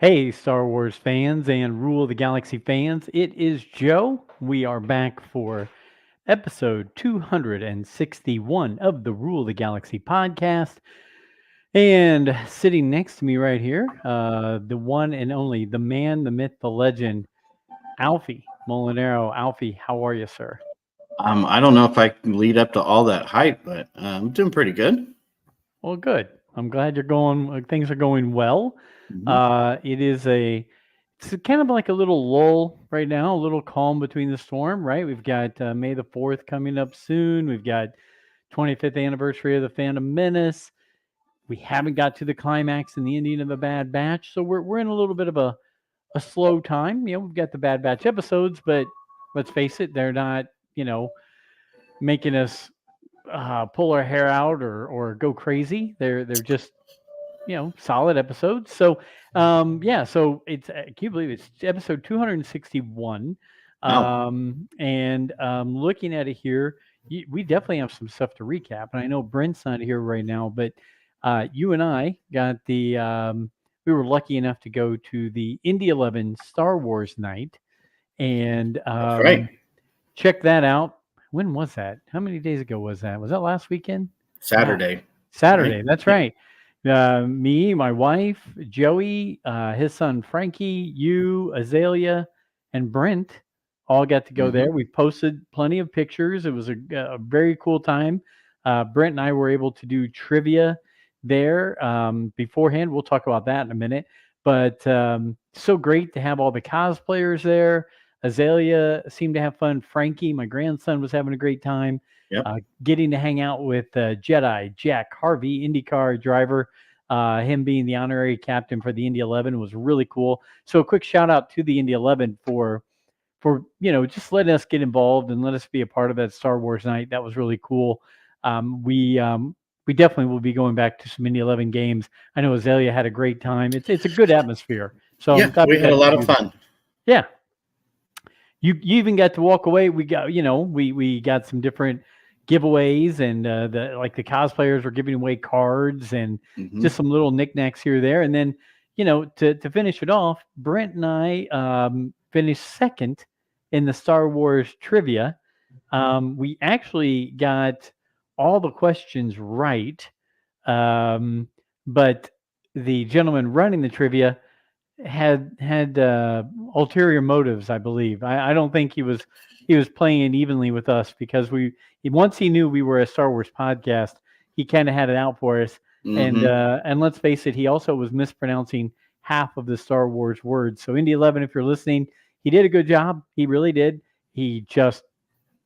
Hey, Star Wars fans and Rule of the Galaxy fans, it is Joe. We are back for episode 261 of the Rule of the Galaxy podcast. And sitting next to me right here, the one and only, the man, the myth, the legend, Alfie Molinaro. Alfie, how are you, sir? I don't know if I can lead up to all that hype, but I'm doing pretty good. Well, good. I'm glad you're going. Things are going well. hmm It is it's kind of like a little lull right now, a little calm between the storm. Right? We've got May the 4th coming up soon. We've got 25th anniversary of the Phantom Menace. We haven't got to the climax in the ending of the Bad Batch, so we're in a little bit of a slow time. We've got the Bad Batch episodes, but let's face it, they're not making us pull our hair out or go crazy. They're just solid episodes. So yeah, so it's can you believe it's episode 261, Oh, and looking at it here, we definitely have some stuff to recap. And I know Brent's not here right now, but you and I got we were lucky enough to go to the Indy 11 Star Wars night and that's right. check that out. When was that? How many days ago was that? Was that last weekend? God, Saturday, right? Saturday. That's Yep. right. Me, my wife, Joey, his son Frankie, you, Azalea, and Brent all got to go hmm there. We posted plenty of pictures. It was a very cool time. Brent and I were able to do trivia there beforehand. We'll talk about that in a minute. But so great to have all the cosplayers there. Azalea seemed to have fun. Frankie, my grandson, was having a great time. Yep. Getting to hang out with Jedi Jack Harvey, IndyCar driver. Him being the honorary captain for the Indy 11 was really cool. So a quick shout out to the Indy 11 for just letting us get involved and let us be a part of that Star Wars night. That was really cool. We definitely will be going back to some Indy 11 games. I know Azalea had a great time. It's a good atmosphere. So I'm Yeah, glad we we had a got to lot of do that. fun. Yeah, you even got to walk away. We got we got some different giveaways and the cosplayers were giving away cards and hmm just some little knickknacks here or there. And then to finish it off, Brent and I finished second in the Star Wars trivia. We actually got all the questions right, um, but the gentleman running the trivia had ulterior motives, I believe. I don't think he was playing it evenly with us because once he knew we were a Star Wars podcast, he kind of had it out for us. hmm And let's face it, he also was mispronouncing half of the Star Wars words. So Indy 11, if you're listening, he did a good job. He really did. He just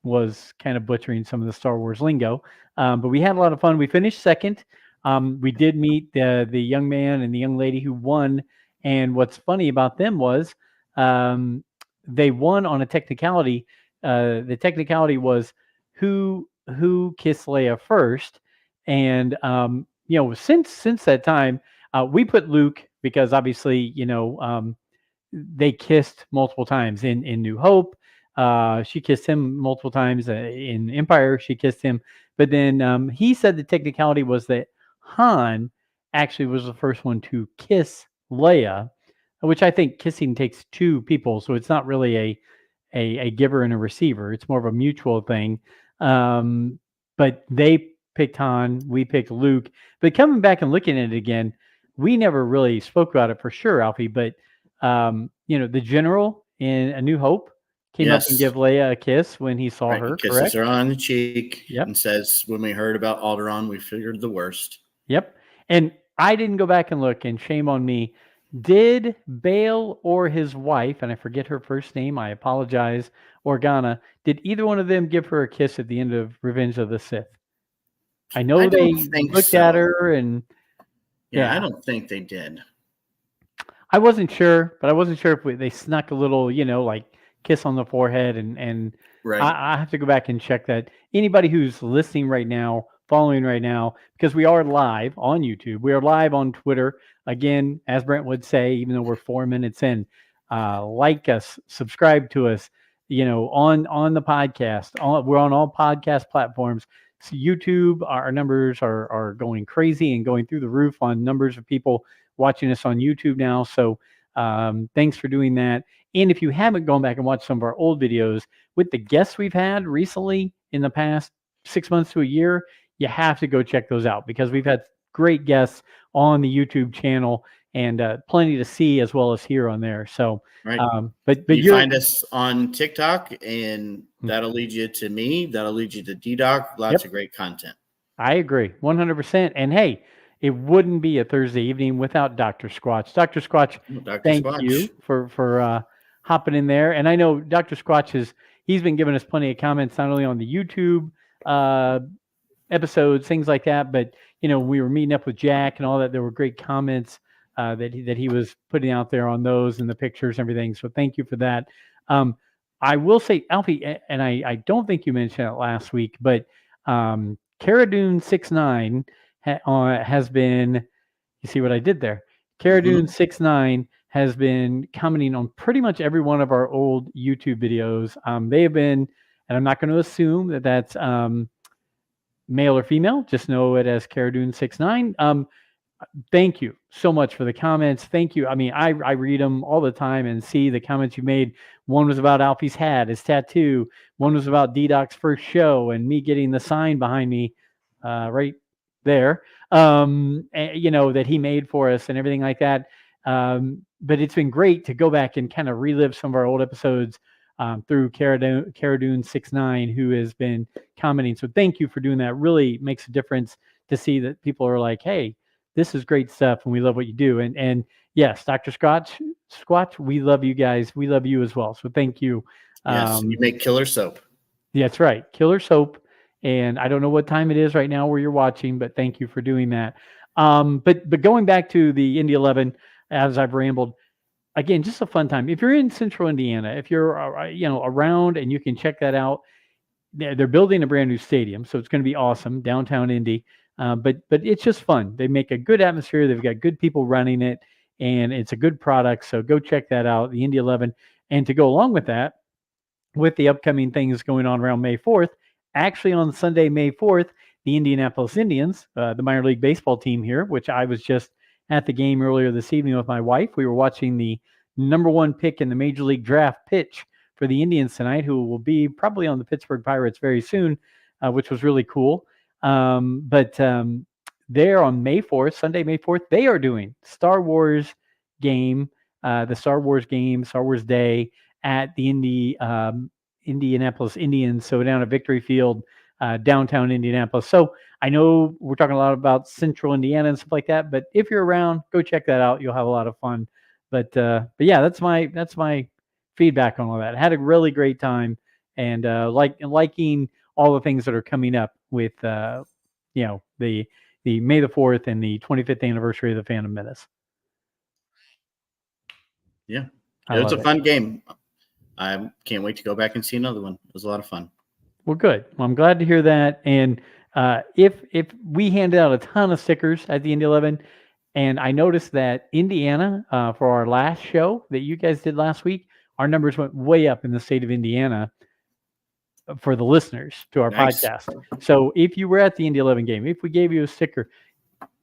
was kind of butchering some of the Star Wars lingo. But we had a lot of fun. We finished second. We did meet the young man and the young lady who won. And what's funny about them was um, they won on a technicality. The technicality was who kissed Leia first. And since that time, we put Luke because obviously they kissed multiple times in New Hope. She kissed him multiple times in Empire. She kissed him, but then he said the technicality was that Han actually was the first one to kiss Leia, which I think kissing takes two people, so it's not really a giver and a receiver. It's more of a mutual thing. But they picked Han, we picked Luke. But coming back and looking at it again, we never really spoke about it for sure, Alfie. But the general in A New Hope came up and Yes, gave Leia a kiss when he saw right. He her, kisses correct? her on the cheek Yep. and says, "When we heard about Alderaan, we figured the worst." Yep. And I didn't go back and look, and shame on me. Did Bale or his wife, and I forget her first name, I apologize, Organa, did either one of them give her a kiss at the end of Revenge of the Sith? I I know don't they think looked at so. her, and Yeah, I yeah, don't think they did. I wasn't sure, but I wasn't sure if they snuck a little, like kiss on the forehead, and Right. I have to go back and check that. Anybody who's listening right now, following right now, because we are live on YouTube, we are live on Twitter. Again, as Brent would say, even though we're 4 minutes in, like us, subscribe to us. On the podcast, we're on all podcast platforms. So YouTube, our numbers are going crazy and going through the roof on numbers of people watching us on YouTube now. So Thanks for doing that. And if you haven't gone back and watched some of our old videos with the guests we've had recently in the past 6 months to a year, you have to go check those out because we've had great guests on the YouTube channel and plenty to see as well as hear on there. So, Right. but you you're, find us on TikTok, and that'll lead you to me. That'll lead you to D-Doc. Lots of great content. I agree 100%. And hey, it wouldn't be a Thursday evening without Dr. Squatch. Dr. Squatch, thank you for hopping in there. And I know Dr. Squatch he's been giving us plenty of comments, not only on the YouTube episodes, things like that, but we were meeting up with Jack and all that. There were great comments that he was putting out there on those and the pictures and everything. So thank you for that. I will say, Alfie, and I don't think you mentioned it last week, but Caradune69 has been, you see what I did there? Caradune69 has been commenting on pretty much every one of our old YouTube videos. They have been, and I'm not going to assume that that's male or female, just know it as Caradune69. Thank you so much for the comments. Thank you. I mean, I read them all the time and see the comments you made. One was about Alfie's hat, his tattoo. One was about D-Doc's first show and me getting the sign behind me right there, that he made for us and everything like that. But it's been great to go back and kind of relive some of our old episodes through Caradune69, who has been commenting. So thank you for doing that. Really makes a difference to see that people are like, hey, this is great stuff and we love what you do. And yes, Dr. Squatch, we love you guys. We love you as well. So thank you. Yes, you make killer soap. Yeah, that's right. Killer soap. And I don't know what time it is right now where you're watching, but thank you for doing that. But going back to the Indy 11, as I've rambled, again, just a fun time. If you're in Central Indiana, if you're around and you can check that out, they're building a brand new stadium, so it's going to be awesome, downtown Indy. But it's just fun. They make a good atmosphere. They've got good people running it, and it's a good product. So go check that out, the Indy 11. And to go along with that, with the upcoming things going on around May 4th, actually on Sunday, May 4th, the Indianapolis Indians, the minor league baseball team here, which I was just at the game earlier this evening with my wife. We were watching the number 1 pick in the Major League Draft pitch for the Indians tonight, who will be probably on the Pittsburgh Pirates very soon, which was really cool. But there on May 4th, Sunday, May 4th, they are doing Star Wars game, the Star Wars game, Star Wars Day at the Indianapolis Indians. So down at Victory Field, downtown Indianapolis. So I know we're talking a lot about Central Indiana and stuff like that, but if you're around, go check that out. You'll have a lot of fun. But yeah, that's my feedback on all that. I had a really great time and liking all the things that are coming up with the May the 4th and the 25th anniversary of the Phantom Menace. Yeah, it was a fun game. I can't wait to go back and see another one. It was a lot of fun. Well, good. Well, I'm glad to hear that. And if we handed out a ton of stickers at the Indy 11, and I noticed that Indiana, for our last show that you guys did last week, our numbers went way up in the state of Indiana for the listeners to our podcast. So if you were at the Indy 11 game, if we gave you a sticker,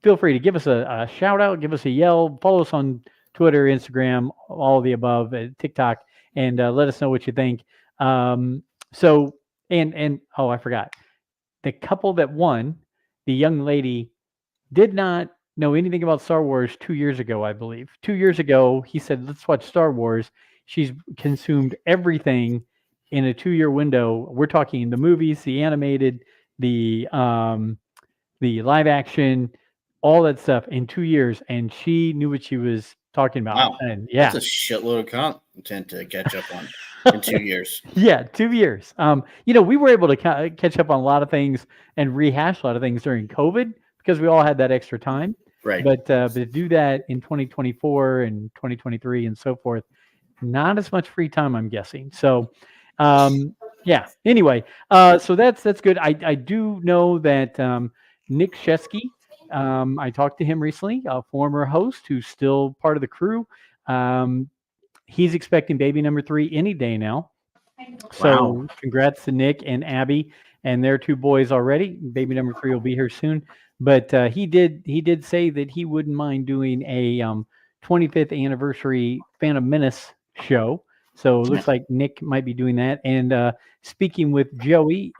feel free to give us a shout out, give us a yell, follow us on Twitter, Instagram, all of the above, TikTok, and let us know what you think. So I forgot. The couple that won, the young lady did not know anything about Star Wars 2 years ago, I believe. 2 years ago, he said, let's watch Star Wars. She's consumed everything in a 2-year window. We're talking the movies, the animated, the live action, all that stuff in 2 years. And she knew what she was talking about. Wow. And yeah, that's a shitload of content to catch up on in 2 years. Yeah, 2 years. We were able to catch up on a lot of things and rehash a lot of things during COVID because we all had that extra time. Right. But to do that in 2024 and 2023 and so forth, not as much free time, I'm guessing. So, yeah. Anyway, so that's good. I do know that Nick Shesky, I talked to him recently, a former host who's still part of the crew. He's expecting baby number 3 any day now. So congrats to Nick and Abby and their 2 boys already. Baby number 3 will be here soon. But he did say that he wouldn't mind doing a 25th anniversary Phantom Menace show. So it looks like Nick might be doing that. And speaking with Joey,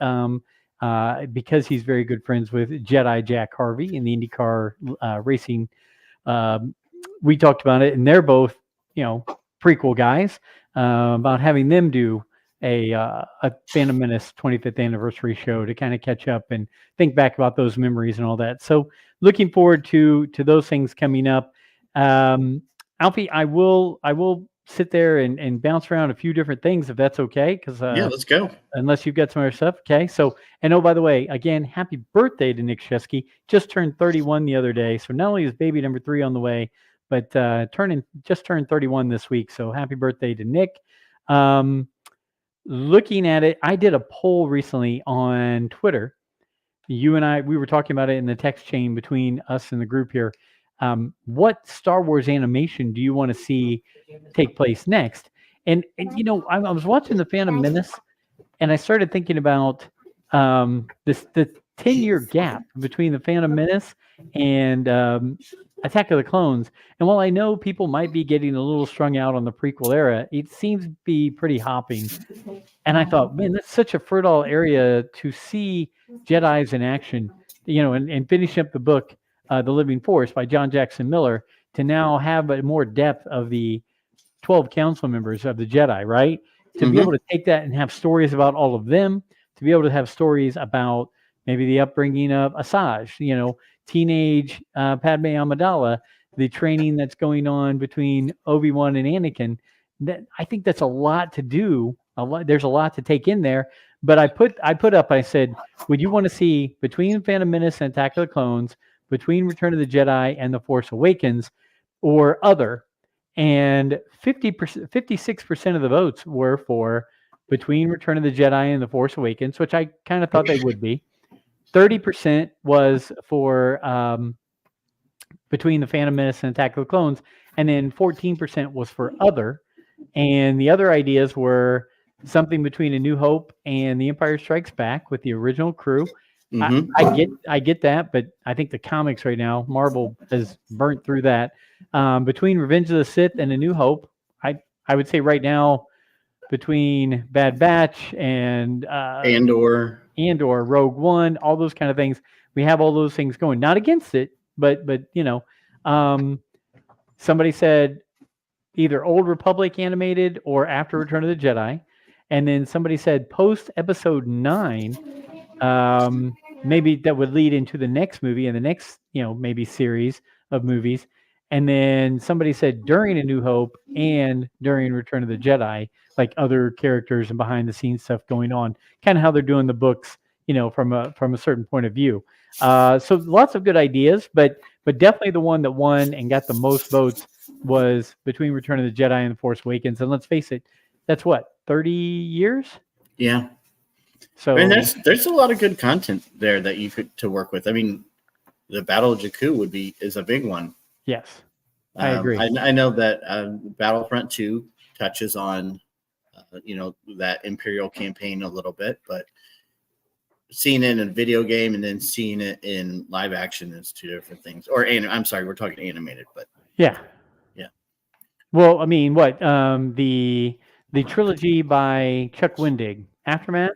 because he's very good friends with Jedi Jack Harvey in the IndyCar racing, we talked about it, and they're both, prequel guys, about having them do a Phantom Menace 25th anniversary show to kind of catch up and think back about those memories and all that. So looking forward to those things coming up. Alfie, I will sit there and bounce around a few different things if that's okay. Because yeah, let's go. Unless you've got some other stuff. Okay. So, and oh, by the way, again, happy birthday to Nick Shesky. Just turned 31 the other day. So not only is baby number 3 on the way, but just turned 31 this week. So happy birthday to Nick. Looking at it, I did a poll recently on Twitter. You and I, we were talking about it in the text chain between us and the group here. What Star Wars animation do you want to see take place next? And I was watching the Phantom Menace, and I started thinking about the 10-year gap between the Phantom Menace and Attack of the Clones. And while I know people might be getting a little strung out on the prequel era, it seems to be pretty hopping. And I thought, man, that's such a fertile area to see Jedis in action, and finish up the book, The Living Force by John Jackson Miller, to now have a more depth of the 12 council members of the Jedi, right? To be able to take that and have stories about all of them, to be able to have stories about maybe the upbringing of Asajj, teenage Padme Amidala, the training that's going on between Obi-Wan and Anakin. That, I think that's a lot to do. There's a lot to take in there. But I said, would you want to see between Phantom Menace and Attack of the Clones, between Return of the Jedi and The Force Awakens, or other? And 56% of the votes were for between Return of the Jedi and The Force Awakens, which I kind of thought they would be. 30% was for between the Phantom Menace and Attack of the Clones, and then 14% was for other. And the other ideas were something between A New Hope and The Empire Strikes Back with the original crew. I get that, but I think the comics right now, Marvel has burnt through that. Between Revenge of the Sith and A New Hope, I would say right now, between Bad Batch and Andor, Rogue One, all those kind of things, we have all those things going. Not against it, but somebody said either Old Republic animated or after Return of the Jedi, and then somebody said post Episode 9. Maybe that would lead into the next movie and the next, maybe series of movies. And then somebody said during A New Hope and during Return of the Jedi, like other characters and behind the scenes stuff going on, kind of how they're doing the books, from a certain point of view. So lots of good ideas, but definitely the one that won and got the most votes was between Return of the Jedi and The Force Awakens. And let's face it, that's what, 30 years? Yeah. So there's a lot of good content there that you could to work with. I mean, the Battle of Jakku is a big one. Yes, I agree. I know that Battlefront 2 touches on, that Imperial campaign a little bit, but seeing it in a video game and then seeing it in live action is two different things. I'm sorry, we're talking animated, but yeah. Well, I mean, what the trilogy by Chuck Wendig, Aftermath.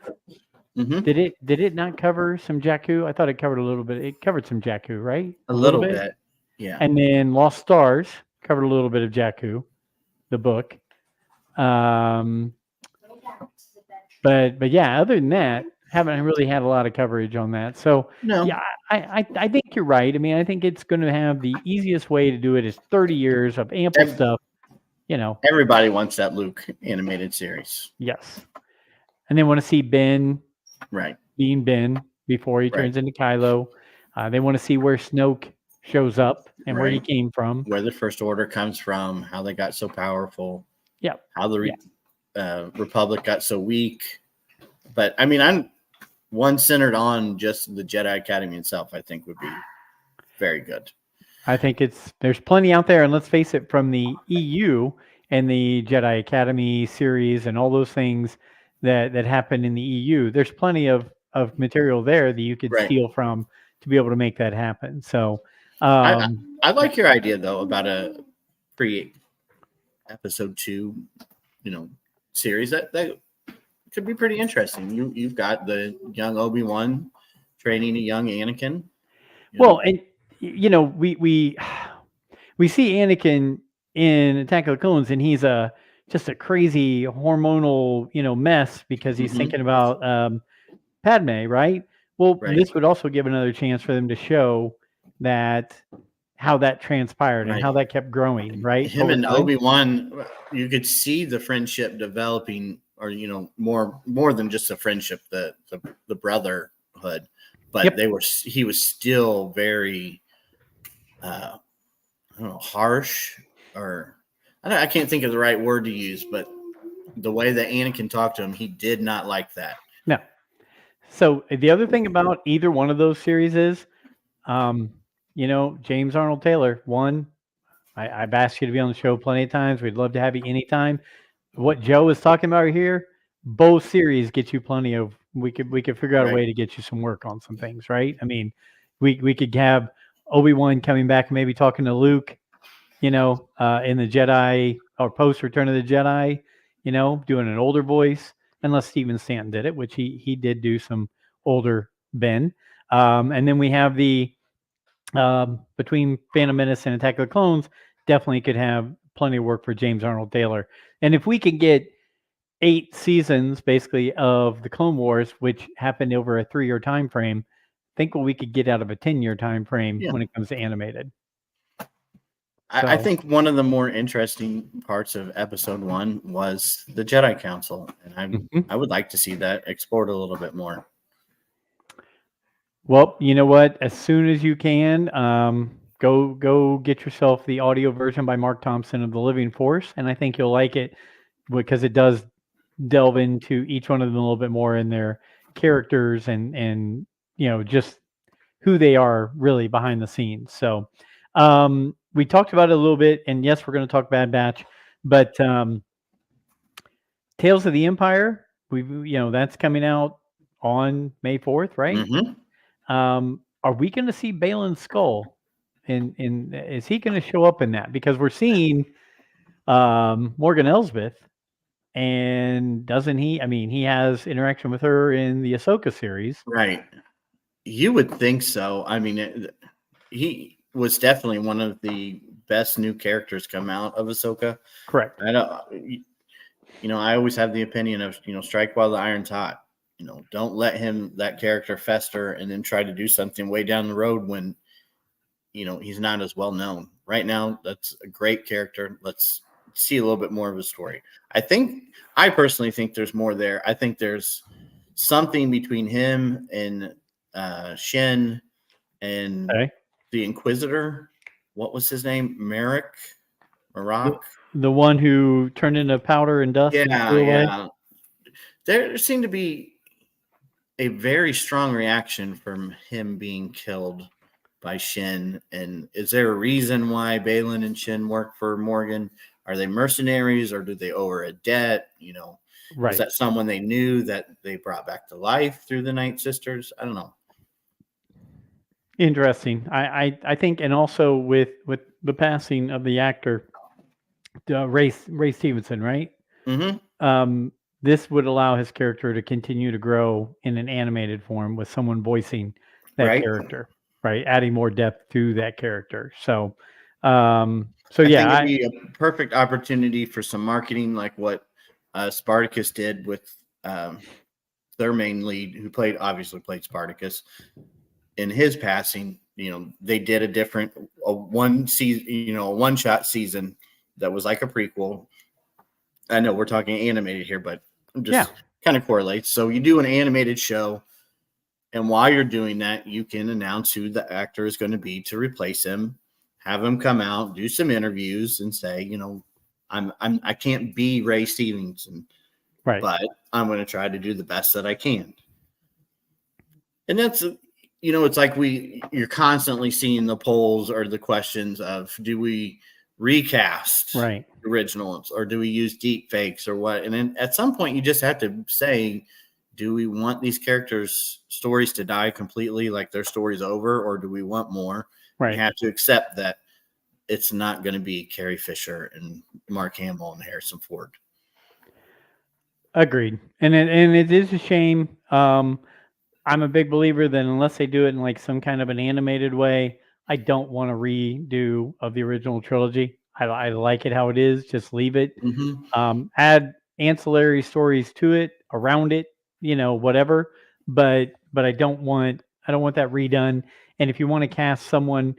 Mm-hmm. Did it not cover some Jakku? I thought it covered a little bit. It covered some Jakku, right? A little bit. Yeah. And then Lost Stars covered a little bit of Jakku, the book. But yeah, other than that, haven't really had a lot of coverage on that. So no. Yeah, I think you're right. I mean, I think it's going to have the easiest way to do it is 30 years of ample stuff. Everybody wants that Luke animated series. Yes. And they want to see Ben, right, being Ben before he turns into Kylo. They want to see where Snoke shows up and where he came from, where the First Order comes from, how they got so powerful. Yeah, how the Republic got so weak. But I mean, I'm one centered on just the Jedi Academy itself. I think would be very good. I think there's plenty out there, and let's face it, from the EU and the Jedi Academy series and all those things that happen in the EU, there's plenty of material there that you could steal from to be able to make that happen. So I like your idea though about a episode 2, series that could be pretty interesting. You've got the young Obi-Wan training a young Anakin. Well, and we see Anakin in Attack of the Clones, and he's just a crazy hormonal mess because he's thinking about Padme, right? Well, Right. this would also give another chance for them to show that how that transpired and how that kept growing, right? Him and Obi-Wan, you could see the friendship developing, or more than just a friendship, the brotherhood. But he was still very I don't know, harsh, or I can't think of the right word to use, but the way that Anakin talked to him, he did not like that. No. So the other thing about either one of those series is, James Arnold Taylor, one, I've asked you to be on the show plenty of times. We'd love to have you anytime. What Joe is talking about here, both series get you plenty of. We could figure out a way to get you some work on some things, right? I mean, we could have Obi-Wan coming back and maybe talking to Luke, in the Jedi or post Return of the Jedi, doing an older voice, unless Steven Stanton did it, which he did do some older Ben. And then we have the between Phantom Menace and Attack of the Clones, definitely could have plenty of work for James Arnold Taylor. And if we could get 8 seasons basically of the Clone Wars, which happened over a 3-year time frame, think what we could get out of a 10-year time frame when it comes to animated. I think one of the more interesting parts of episode 1 was the Jedi Council, and I would like to see that explored a little bit more. Well, you know what? As soon as you can, go get yourself the audio version by Mark Thompson of The Living Force, and I think you'll like it because it does delve into each one of them a little bit more in their characters and just who they are really behind the scenes. So we talked about it a little bit, and yes, we're going to talk Bad Batch, but Tales of the Empire, that's coming out on May 4th, right? Mm-hmm. Are we going to see Baylan Skoll? Is he going to show up in that? Because we're seeing Morgan Elsbeth, and doesn't he? I mean, he has interaction with her in the Ahsoka series, right? You would think so. I mean, he was definitely one of the best new characters come out of Ahsoka. Correct. I always have the opinion of strike while the iron's hot. Don't let that character fester and then try to do something way down the road when, he's not as well known. Right now, that's a great character. Let's see a little bit more of his story. I personally think there's more there. I think there's something between him and Shin and the Inquisitor. What was his name? Marek? The one who turned into powder and dust. Yeah. There seemed to be a very strong reaction from him being killed by Shin. And is there a reason why Baylan and Shin work for Morgan? Are they mercenaries, or do they owe her a debt? Right. Is that someone they knew that they brought back to life through the Night Sisters? I don't know. Interesting. I think, and also with the passing of the actor, Ray Stevenson, right? Mm-hmm. This would allow his character to continue to grow in an animated form with someone voicing that character, right? Adding more depth to that character. So, I think it'd be a perfect opportunity for some marketing, like what Spartacus did with their main lead, who obviously played Spartacus. In his passing, they did a one season, a one-shot season that was like a prequel. I know we're talking animated here, but just kind of correlates. So you do an animated show, and while you're doing that, you can announce who the actor is going to be to replace him, have him come out, do some interviews, and say, I can't be Ray Stevenson, right, but I'm going to try to do the best that I can. And that's, it's like you're constantly seeing the polls or the questions of, do we recast originals, or do we use deep fakes, or what? And then at some point you just have to say, do we want these characters' stories to die completely, like their story's over, or do we want more? Right. You have to accept that it's not going to be Carrie Fisher and Mark Hamill and Harrison Ford. Agreed. And it is a shame. I'm a big believer that unless they do it in like some kind of an animated way, I don't want a redo of the original trilogy. I like it how it is. Just leave it. Add ancillary stories to it, around it, whatever. But I don't want that redone. And if you want to cast someone,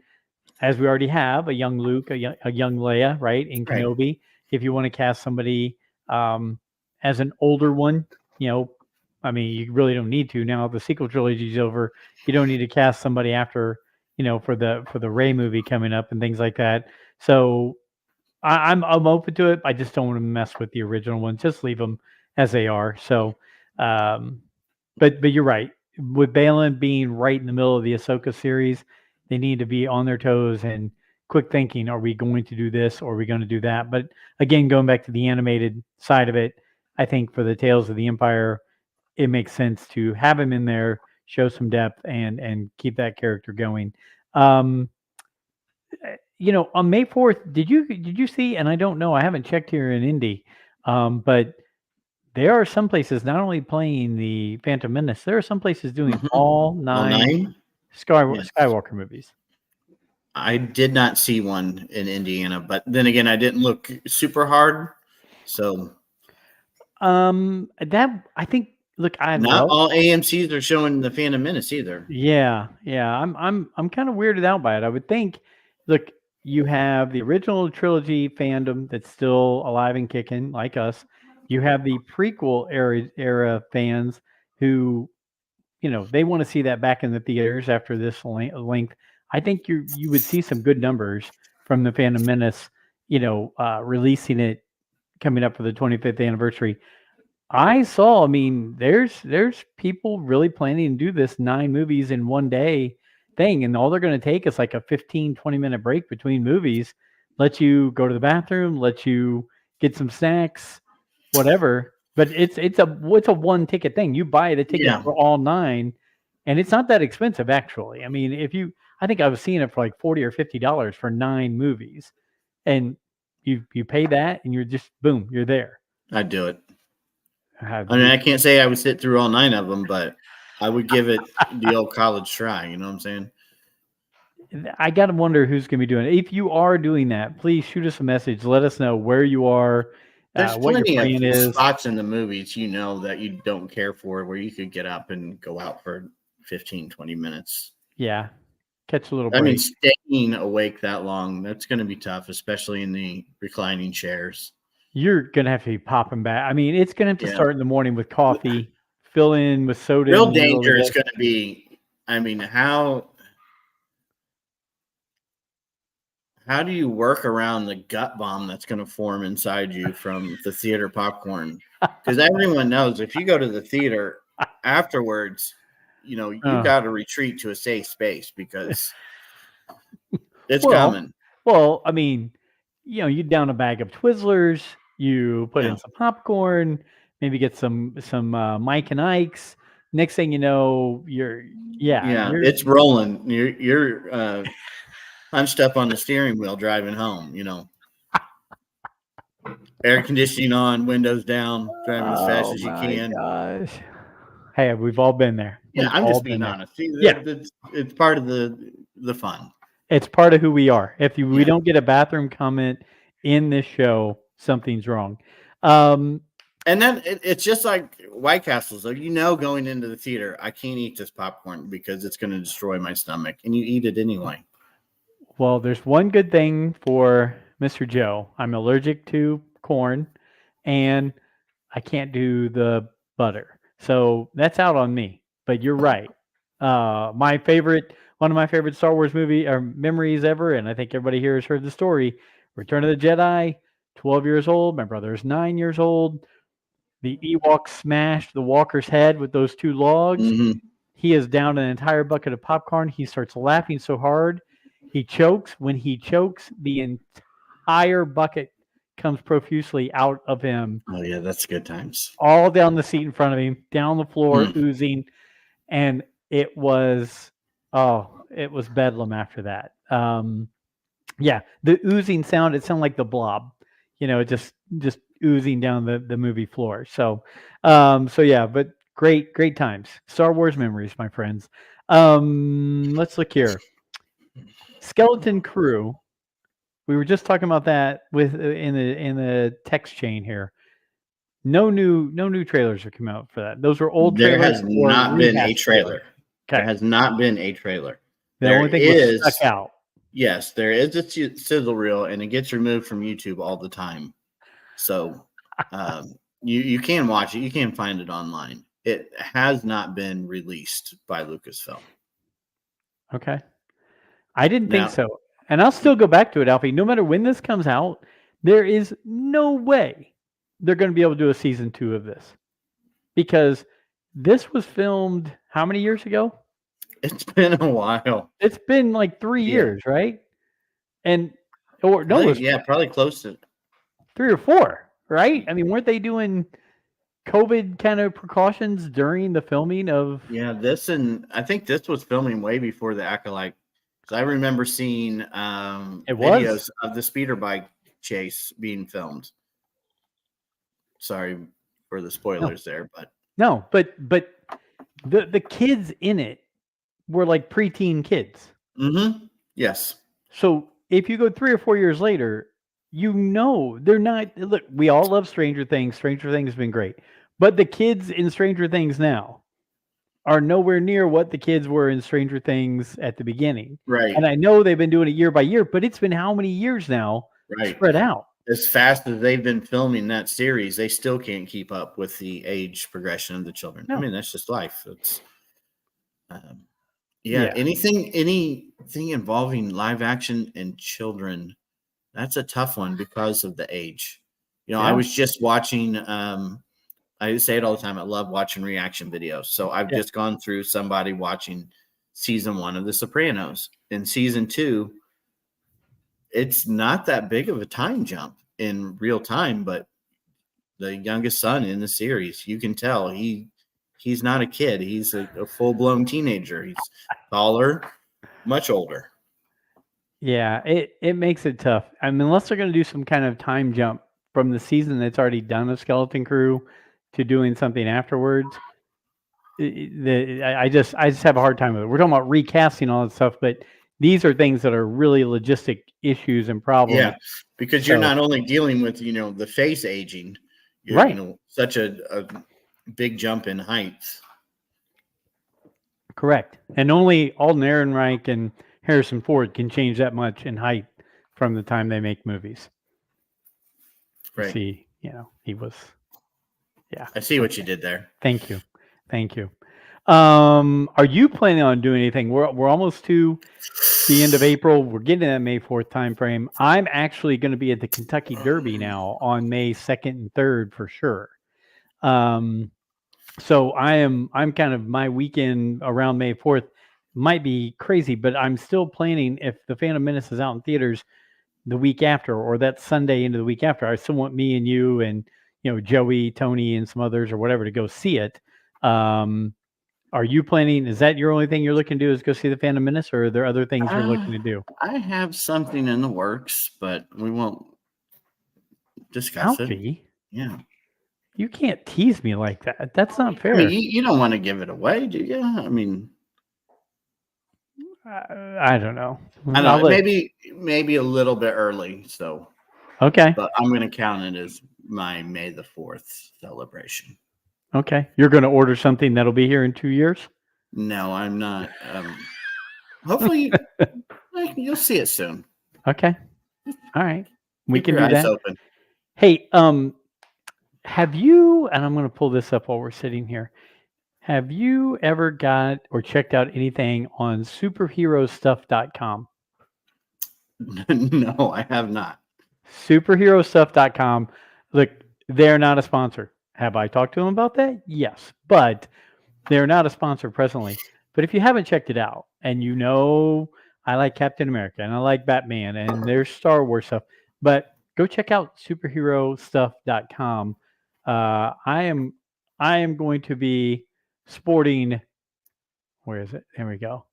as we already have, a young Luke, a young Leia, right, in Right. Kenobi. If you want to cast somebody as an older one, I mean, you really don't need to. Now the sequel trilogy is over. You don't need to cast somebody after, for the Rey movie coming up and things like that. So I'm open to it. I just don't want to mess with the original ones. Just leave them as they are. So, but you're right. With Balin being right in the middle of the Ahsoka series, they need to be on their toes and quick thinking. Are we going to do this or are we going to do that? But again, going back to the animated side of it, I think for the Tales of the Empire, it makes sense to have him in there, show some depth, and keep that character going. On May 4th, did you see? And I don't know, I haven't checked here in Indy, but there are some places not only playing the Phantom Menace, there are some places doing all nine Skywalker movies. I did not see one in Indiana, but then again, I didn't look super hard, so that I think. Look, not all AMCs are showing the Phantom Menace either. Yeah. I'm kind of weirded out by it. I would think. Look, you have the original trilogy fandom that's still alive and kicking, like us. You have the prequel era fans who, they want to see that back in the theaters after this length. I think you would see some good numbers from the Phantom Menace, releasing it coming up for the 25th anniversary. I mean, there's people really planning to do this 9 movies in one day thing, and all they're going to take is like a 15-20 minute break between movies, let you go to the bathroom, let you get some snacks, whatever. But it's a one ticket thing. You buy the ticket for all 9, and it's not that expensive actually. I mean, I think I was seeing it for like $40 or $50 for 9 movies, and you pay that, and you're just boom, you're there. I'd do it. I mean, I can't say I would sit through all 9 of them, but I would give it the old college try. You know what I'm saying? I got to wonder who's going to be doing it. If you are doing that, please shoot us a message. Let us know where you are. There's plenty of spots in the movies, that you don't care for, where you could get up and go out for 15, 20 minutes. Yeah. Catch a little break. I mean, staying awake that long, that's going to be tough, especially in the reclining chairs. You're going to have to be popping back. I mean, it's going to have to start in the morning with coffee, fill in with soda. Real danger is going to be, I mean, how do you work around the gut bomb that's going to form inside you from the theater popcorn? Because everyone knows if you go to the theater afterwards, you got to retreat to a safe space because it's coming. Well, I mean, you down a bag of Twizzlers, you put in some popcorn, maybe get some Mike and Ike's. Next thing you know, it's rolling. You're hunched up on the steering wheel driving home. Air conditioning on, windows down, driving as fast as you can. Gosh. Hey, we've all been there. Yeah, I'm just being honest. See, it's part of the fun. It's part of who we are. If we don't get a bathroom comment in this show, something's wrong. And then it's just like White Castle. So going into the theater, I can't eat this popcorn because it's going to destroy my stomach, and you eat it anyway. Well, there's one good thing for Mr. Joe. I'm allergic to corn, and I can't do the butter. So that's out on me. But you're right. One of my favorite Star Wars movie or memories ever, and I think everybody here has heard the story. Return of the Jedi, 12 years old. My brother is 9 years old. The Ewok smashed the walker's head with those 2 logs. Mm-hmm. He is down an entire bucket of popcorn. He starts laughing so hard. He chokes. When he chokes, the entire bucket comes profusely out of him. Oh, yeah, that's good times. All down the seat in front of him, down the floor, oozing. And it was bedlam after that. Yeah, the oozing sound, it sounded like the Blob, just oozing down the movie floor. So yeah, but great times. Star Wars memories, my friends. Let's look here. Skeleton Crew. We were just talking about that with in the text chain here. No new trailers are coming out for that. Those were old There trailers has or not been a rehash trailer. There Okay. has not been a trailer. The There only thing was stuck is, out. yes, there is a sizzle reel, and it gets removed from YouTube all the time. So you can watch it. You can find it online. It has not been released by Lucasfilm. Okay. I didn't think Now, so. And I'll still go back to it, Alfie. No matter when this comes out, there is no way they're going to be able to do a season 2 of this. Because this was filmed how many years ago? it's been a while. It's been like 3 Yeah. years, right? And or no, it was Probably close to 3 or 4, right? I mean, weren't they doing COVID kind of precautions during the filming of this, and I think this was filming way before the Acolyte. Because I remember seeing videos of the speeder bike chase being filmed. Sorry for the spoilers there, but No, but the kids in it were like preteen kids. Yes. So if you go 3 or 4 years later, they're not. Look, we all love Stranger Things. Stranger Things has been great, but the kids in Stranger Things now are nowhere near what the kids were in Stranger Things at the beginning. Right. And I know they've been doing it year by year, but it's been how many years now spread out? As fast as they've been filming that series, they still can't keep up with the age progression of the children. No. I mean, that's just life. It's anything involving live action and children, that's a tough one because of the age. I was just watching I say it all the time. I love watching reaction videos. So I've just gone through somebody watching season 1 of The Sopranos. In season 2, it's not that big of a time jump in real time, but the youngest son in the series, you can tell he's not a kid. He's a full-blown teenager. He's taller, much older. Yeah, it makes it tough. I mean, unless they're going to do some kind of time jump from the season that's already done of Skeleton Crew to doing something afterwards. I just have a hard time with it. We're talking about recasting all that stuff, but these are things that are really logistic issues and problems. Yeah, because you're not only dealing with the face aging, right? Such a big jump in height. Correct, and only Alden Ehrenreich and Harrison Ford can change that much in height from the time they make movies. Right. See, he was. Yeah. I see what you did there. Thank you. Are you planning on doing anything? We're almost to the end of April. We're getting that May 4th time frame. I'm actually going to be at the Kentucky Derby now on May 2nd and 3rd for sure. So I'm kind of, my weekend around May 4th might be crazy, but I'm still planning, if the Phantom Menace is out in theaters the week after, or that Sunday into the week after, I still want me and you and Joey, Tony, and some others or whatever to go see it. Are you planning? Is that your only thing you're looking to do, is go see the Phantom Menace, or are there other things you're looking to do? I have something in the works, but we won't discuss Alfie, it. Yeah. You can't tease me like that. That's not fair. I mean, you don't want to give it away, do you? I mean, I don't know. I don't know. Maybe a little bit early. So okay, but I'm going to count it as my May the 4th celebration. Okay, you're going to order something that'll be here in 2 years? No, I'm not. Hopefully, you'll see it soon. Okay, all right, we Keep can your do eyes that. open. Hey, have you? And I'm going to pull this up while we're sitting here. Have you ever got or checked out anything on superherostuff.com? No, I have not. Superherostuff.com. Look, they're not a sponsor. Have I talked to them about that? Yes, but they're not a sponsor presently. But if you haven't checked it out, and I like Captain America and I like Batman and there's Star Wars stuff, but go check out superherostuff.com. I am going to be sporting. Where is it? There we go.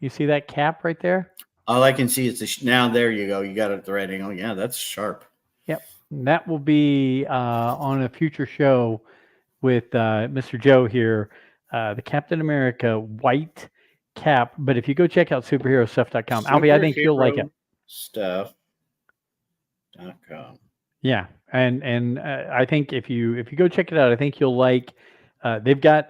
You see that cap right there? All I can see is now. There you go. You got it threading. Oh yeah, that's sharp. Yep. That will be on a future show with Mr. Joe here, the Captain America white cap. But if you go check out superherostuff.com, Alfie, I think you'll like it. Stuff.com. Yeah, and I think if you go check it out, I think you'll like. They've got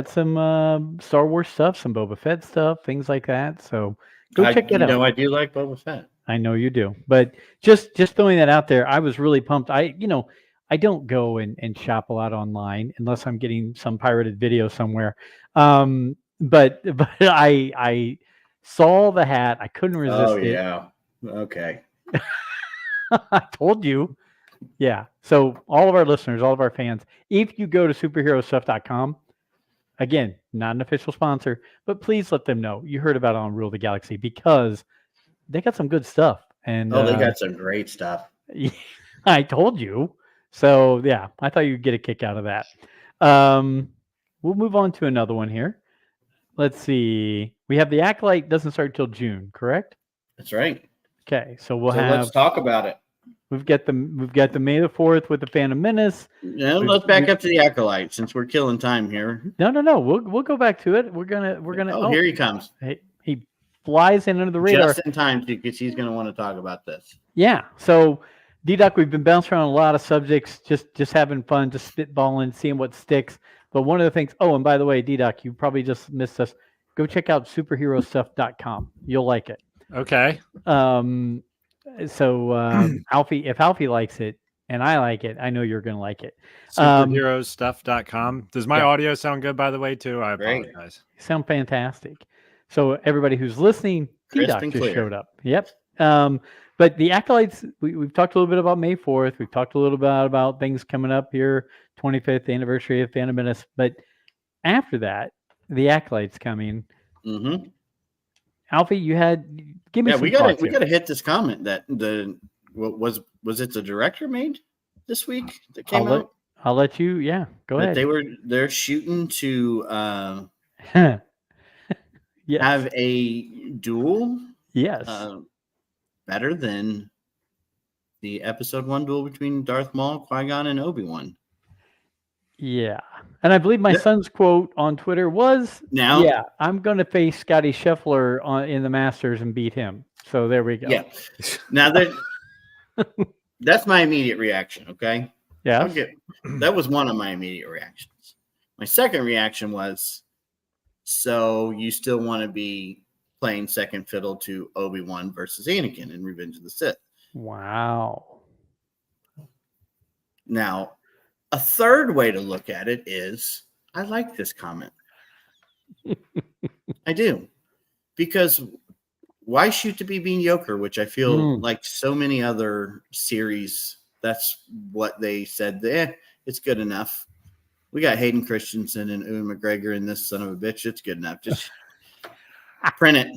some Star Wars stuff, some Boba Fett stuff, things like that. So go check it out. I do like Boba Fett. I know you do, but just throwing that out there, I was really pumped. I don't go and shop a lot online unless I'm getting some pirated video somewhere. But I saw the hat. I couldn't resist it. Oh yeah. Okay. I told you. Yeah. So all of our listeners, all of our fans, if you go to superherostuff.com, again, not an official sponsor, but please let them know you heard about it on Rule the Galaxy because they got some good stuff. And they got some great stuff. I told you. So yeah, I thought you'd get a kick out of that. We'll move on to another one here. Let's see. We have the Acolyte doesn't start till June, correct? That's right. Okay, so let's talk about it. We've got the May the 4th with the Phantom Menace. Yeah, let's back up to the Acolyte since we're killing time here. No. We'll go back to it. We're gonna. Oh, here he comes. He flies in under the radar just in time because he's going to want to talk about this. Yeah. So, D-Duck, we've been bouncing around a lot of subjects, just having fun, just spitballing, seeing what sticks. But one of the things. Oh, and by the way, D-Duck, you probably just missed us. Go check out superherostuff.com. You'll like it. Okay. So Alfie, if Alfie likes it and I like it, I know you're going to like it. Superherostuff.com. Does my audio sound good, by the way, too? I apologize. You sound fantastic. So everybody who's listening, D-Doc just showed up. Yep. But the Acolytes, we've talked a little bit about May 4th. We've talked a little bit about things coming up here, 25th anniversary of Phantom Menace. But after that, the Acolytes coming. Mm-hmm. Alfie, give me some we got to hit this comment that was it the director made this week that came out? I'll let you. Yeah, go ahead. They're shooting to yes. have a duel. Yes. Better than the episode 1 duel between Darth Maul, Qui-Gon, and Obi-Wan. Yeah. And I believe my son's quote on Twitter was, I'm going to face Scotty Scheffler in the Masters and beat him. So there we go. Yeah. Now that's my immediate reaction. Okay. Yeah. That was one of my immediate reactions. My second reaction was, so you still want to be playing second fiddle to Obi-Wan versus Anakin in Revenge of the Sith. Wow. Now, a third way to look at it is I like this comment. I do. Because why shoot to be mediocre, which I feel like so many other series, that's what they said. It's good enough. We got Hayden Christensen and Ewan McGregor in this son of a bitch. It's good enough. Just print it.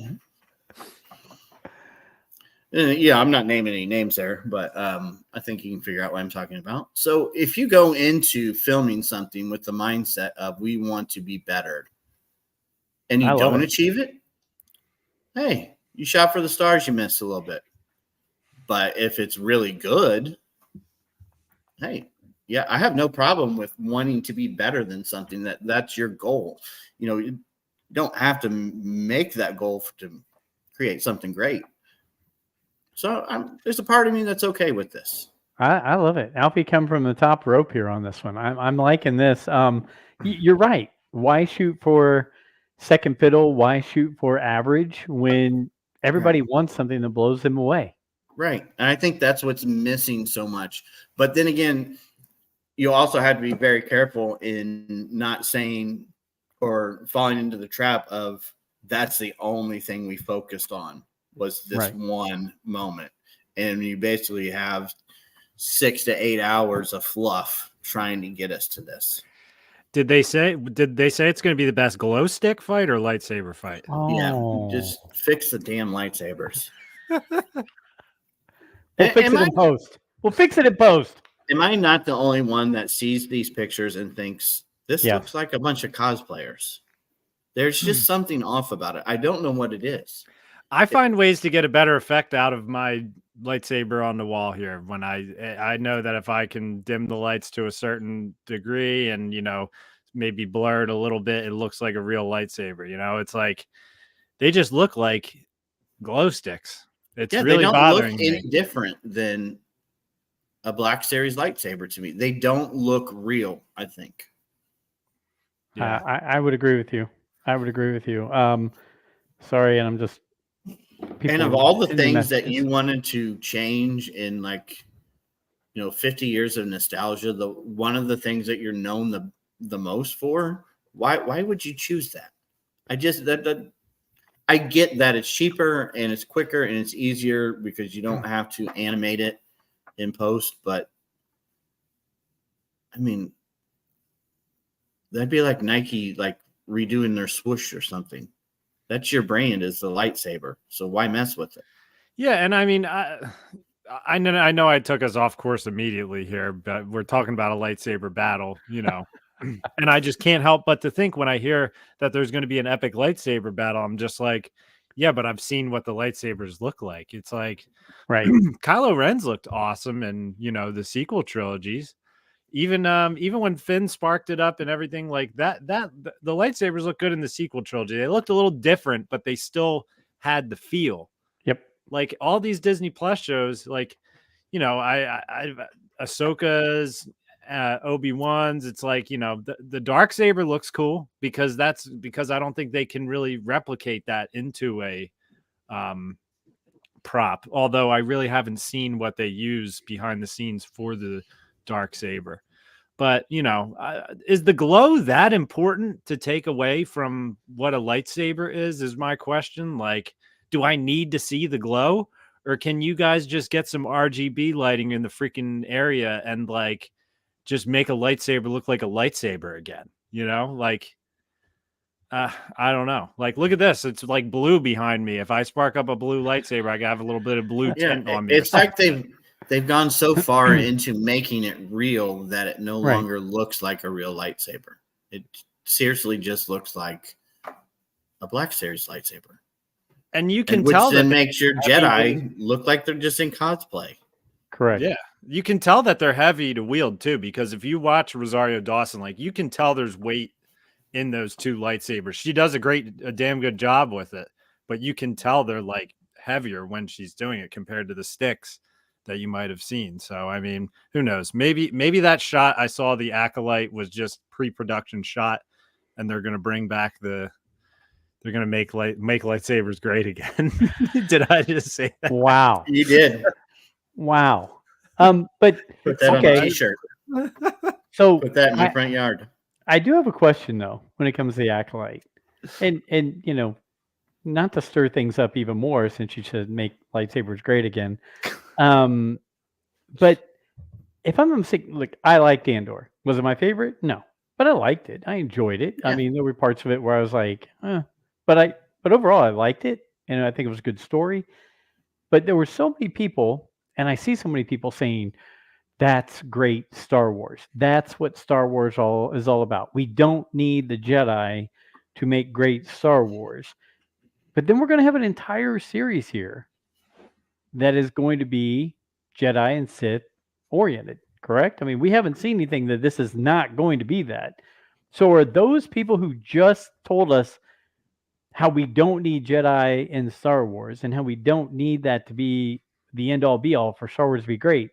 Yeah, I'm not naming any names there, but I think you can figure out what I'm talking about. So if you go into filming something with the mindset of we want to be better and you don't achieve it, hey, you shot for the stars, you missed a little bit. But if it's really good, hey, yeah, I have no problem with wanting to be better than something that's your goal. You don't have to make that goal to create something great. So there's a part of me that's okay with this. I love it. Alfie come from the top rope here on this one. I'm liking this. You're right. Why shoot for second fiddle? Why shoot for average when everybody wants something that blows them away? Right. And I think that's what's missing so much. But then again, you also have to be very careful in not saying or falling into the trap of that's the only thing we focused on. Was this one moment, and you basically have 6 to 8 hours of fluff trying to get us to this. Did they say it's going to be the best glow stick fight or lightsaber fight? Oh. Yeah, just fix the damn lightsabers. We'll fix it in post. Am I not the only one that sees these pictures and thinks this looks like a bunch of cosplayers? There's just something off about it. I don't know what it is. I find ways to get a better effect out of my lightsaber on the wall here when I know that if I can dim the lights to a certain degree and maybe blur it a little bit, it looks like a real lightsaber. It's like they just look like glow sticks. It's Yeah, they really don't bothering look me. any different than a Black Series lightsaber to me. They don't look real, I think. Yeah. I would agree with you. I would agree with you. Sorry, and I'm just. And of are all the sending things that messages. you wanted to change in 50 years of nostalgia, one of the things that you're known the most for, why would you choose that? I just I get that it's cheaper and it's quicker and it's easier because you don't have to animate it in post, but I mean, that'd be like Nike redoing their swoosh or something. That's your brand, is the lightsaber. So why mess with it? Yeah, and I mean, I know I took us off course immediately here, but we're talking about a lightsaber battle, and I just can't help but to think when I hear that there's going to be an epic lightsaber battle, I'm just like, yeah, but I've seen what the lightsabers look like. It's like Right. Kylo Ren's looked awesome, and the sequel trilogies. Even when Finn sparked it up and everything like that, the lightsabers look good in the sequel trilogy. They looked a little different, but they still had the feel. Yep. Like all these Disney Plus shows, like I Ahsoka's, Obi-Wan's. It's like the dark saber looks cool because I don't think they can really replicate that into a prop. Although I really haven't seen what they use behind the scenes for the dark saber. But is the glow that important to take away from what a lightsaber is my question. Like, do I need to see the glow, or can you guys just get some RGB lighting in the freaking area and just make a lightsaber look like a lightsaber again? I don't know. Like, look at this. It's like blue behind me. If I spark up a blue lightsaber, I have a little bit of blue tint on me. It's like they've gone so far into making it real that it no longer looks like a real lightsaber. It seriously just looks like a Black Series lightsaber. And you can which tell then that makes your Jedi look like they're just in cosplay. Correct. Yeah. You can tell that they're heavy to wield too, because if you watch Rosario Dawson, you can tell there's weight in those two lightsabers. She does a damn good job with it, but you can tell they're heavier when she's doing it compared to the sticks that you might have seen. So, I mean, who knows? Maybe that shot I saw, the Acolyte, was just pre-production shot, and they're going to bring back they're going to make lightsabers great again. Did I just say that? Wow. You did. Wow. But put that on a t-shirt. So put that in my front yard. I do have a question though when it comes to the Acolyte, and not to stir things up even more, since you should make lightsabers great again. But if I'm mistaken, look, I liked Andor. Was it my favorite? No, but I liked it. I enjoyed it. Yeah. I mean, there were parts of it where I was like, but overall I liked it, and I think it was a good story. But there were so many people, and I see so many people saying, that's great Star Wars. That's what Star Wars is all about. We don't need the Jedi to make great Star Wars. But then we're going to have an entire series here that is going to be Jedi and Sith oriented, correct? I mean, we haven't seen anything that this is not going to be that. So are those people who just told us how we don't need Jedi in Star Wars and how we don't need that to be the end all be all for Star Wars to be great,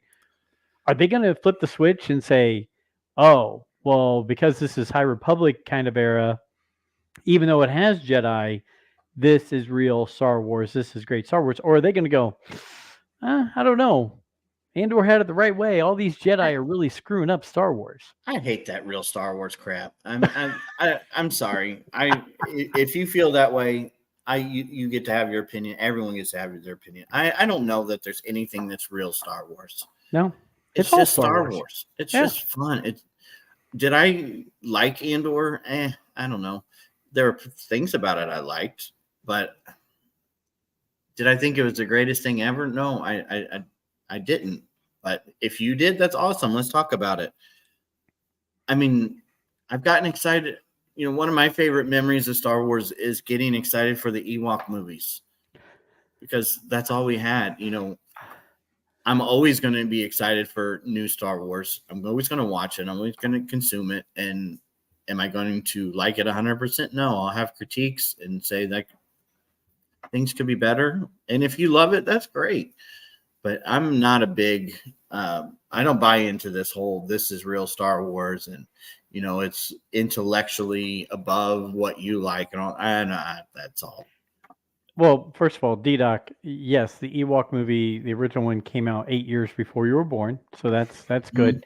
are they going to flip the switch and say, oh, well, because this is High Republic kind of era, even though it has Jedi, this is real Star Wars, this is great Star Wars? Or are they going to go, I don't know, Andor had it the right way, all these Jedi are really screwing up Star Wars? I hate that real Star Wars crap. I'm sorry. If you feel that way, you get to have your opinion. Everyone gets to have their opinion. I don't know that there's anything that's real Star Wars. No, it's just Star Wars. It's just fun. Did I like Andor? I don't know. There were things about it I liked, but did I think it was the greatest thing ever? No, I didn't. But if you did, that's awesome. Let's talk about it. I mean, I've gotten excited. One of my favorite memories of Star Wars is getting excited for the Ewok movies. because that's all we had. You know, I'm always going to be excited for new Star Wars. I'm always going to watch it. I'm always going to consume it. And am I going to like it 100%? No, I'll have critiques and say that things could be better. And if you love it, that's great. But I'm not a big, I don't buy into this whole, this is real Star Wars and, you know, it's intellectually above what you like. And all, that's all. Well, first of all, D-Doc, yes, the Ewok movie, the original one came out 8 years before you were born. So that's good.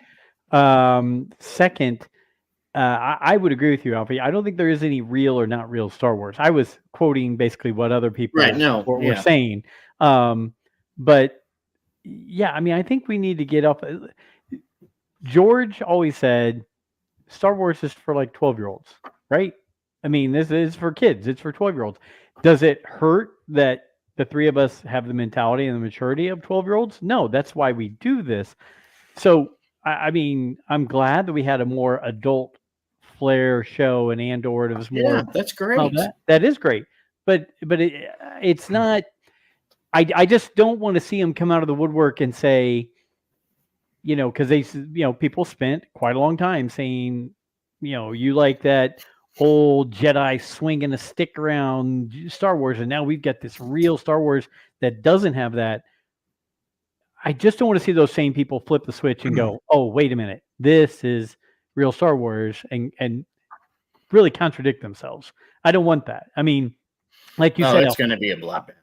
Second, I would agree with you, Alfie. I don't think there is any real or not real Star Wars. I was quoting basically what other people were saying. But yeah, I mean, I think we need to get off. George always said Star Wars is for like 12-year-olds, right? I mean, this is for kids. It's for 12-year-olds. Does it hurt that the three of us have the mentality and the maturity of 12-year-olds? No, that's why we do this. So, I mean, I'm glad that we had a more adult flair show in Andor. It was more. Yeah, that's great. That is great. But it's not. I just don't want to see them come out of the woodwork and say, you know, because people spent quite a long time saying, you know, you like that old Jedi swinging a stick around Star Wars, and now we've got this real Star Wars that doesn't have that. I just don't want to see those same people flip the switch and go, oh, wait a minute, this is real Star Wars, and really contradict themselves. I don't want that. I mean, like you said, it's going to be a bloodbath.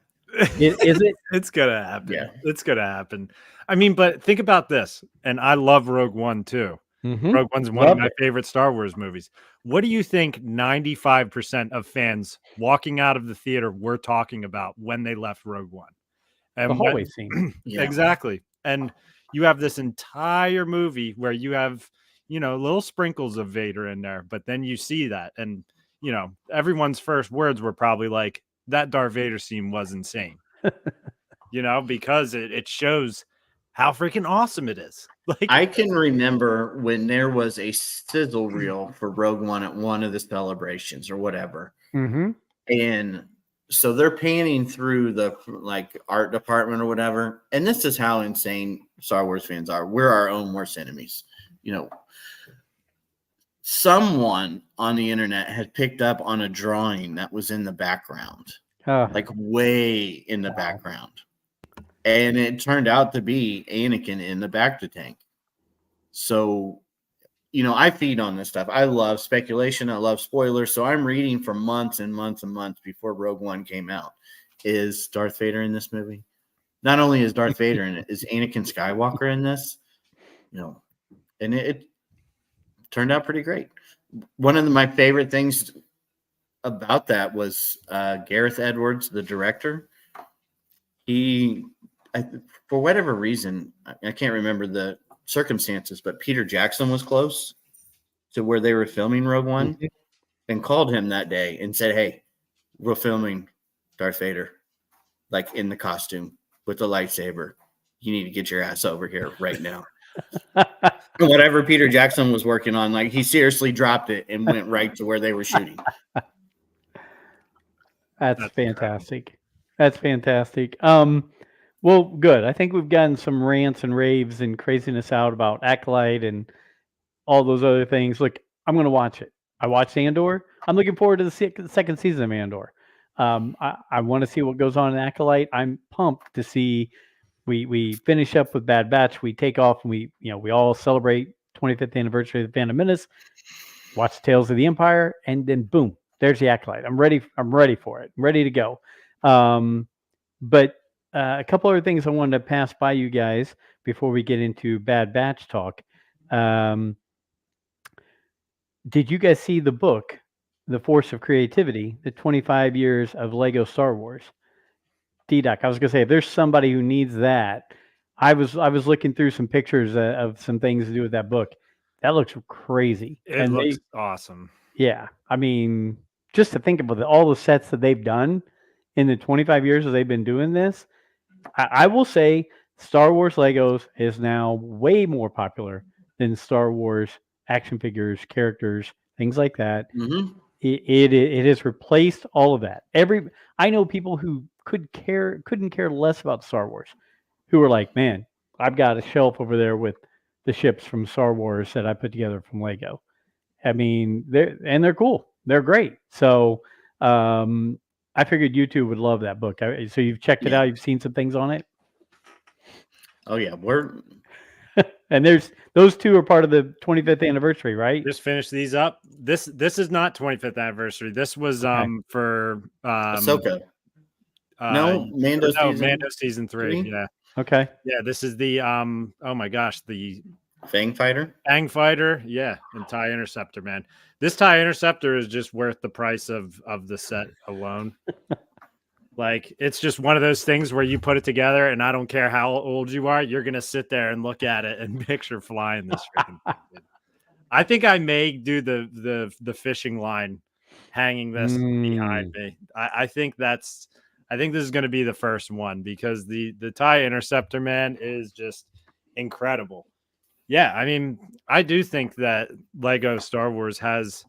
Is it? It's gonna happen. Yeah. It's gonna happen. I mean, but think about this, and I love Rogue One too. Mm-hmm. Rogue One's one of my favorite Star Wars movies. What do you think 95% of fans walking out of the theater were talking about when they left Rogue One? And the hallway scene. Yeah. Exactly. And you have this entire movie where you have, you know, little sprinkles of Vader in there, but then you see that, and you know, everyone's first words were probably like, that Darth Vader scene was insane, you know, because it shows how freaking awesome it is. Like, I can remember when there was a sizzle reel for Rogue One at one of the celebrations or whatever. Mm-hmm. And so they're panning through the like art department or whatever. And this is how insane Star Wars fans are. We're our own worst enemies. You know, someone on the internet had picked up on a drawing that was in the background, like way in the background. And it turned out to be Anakin in the Bacta tank. So, you know, I feed on this stuff. I love speculation. I love spoilers. So I'm reading for months and months and months before Rogue One came out. Is Darth Vader in this movie? Not only is Darth Vader in it, is Anakin Skywalker in this? You know, and it turned out pretty great. One of my favorite things about that was Gareth Edwards, the director. For whatever reason, I can't remember the circumstances, but Peter Jackson was close to where they were filming Rogue One and called him that day and said, hey, we're filming Darth Vader, like in the costume with the lightsaber. You need to get your ass over here right now. Whatever Peter Jackson was working on, like he seriously dropped it and went right to where they were shooting. That's fantastic. That's fantastic. Well, good. I think we've gotten some rants and raves and craziness out about Acolyte and all those other things. Look, I'm going to watch it. I watched Andor. I'm looking forward to the second season of Andor. I want to see what goes on in Acolyte. I'm pumped to see. We finish up with Bad Batch. We take off and we all celebrate 25th anniversary of the Phantom Menace. Watch Tales of the Empire, and then boom, there's the Acolyte. I'm ready for it. I'm ready to go. But a couple other things I wanted to pass by you guys before we get into Bad Batch talk. Did you guys see the book, The Force of Creativity, the 25 years of Lego Star Wars? D-Doc, I was going to say, if there's somebody who needs that, I was looking through some pictures of some things to do with that book. That looks crazy. It looks awesome. Yeah. I mean, just to think about all the sets that they've done in the 25 years that they've been doing this, I will say Star Wars Legos is now way more popular than Star Wars action figures, characters, things like that. Mm-hmm. It has replaced all of that. I know people who couldn't care less about Star Wars, who were like, man, I've got a shelf over there with the ships from Star Wars that I put together from Lego. I mean, they're cool. They're great. So I figured you two would love that book. So you've checked it Yeah. out. You've seen some things on it. Oh yeah, And there's those two are part of the 25th anniversary, right? Just finish these up. This is not 25th anniversary. This was Okay. For Ahsoka. no, Mando season Mando season 3. three? Yeah. Okay. Yeah, this is the oh my gosh, the Fang Fighter. Fang Fighter, yeah, and TIE Interceptor, man. This TIE Interceptor is just worth the price of the set alone. Like, it's just one of those things where you put it together, and I don't care how old you are, you're gonna sit there and look at it and picture flying this freaking thing. I think I may do the fishing line hanging this behind me. I think this is going to be the first one, because the TIE Interceptor, man, is just incredible. Yeah, I mean, I do think that Lego Star Wars has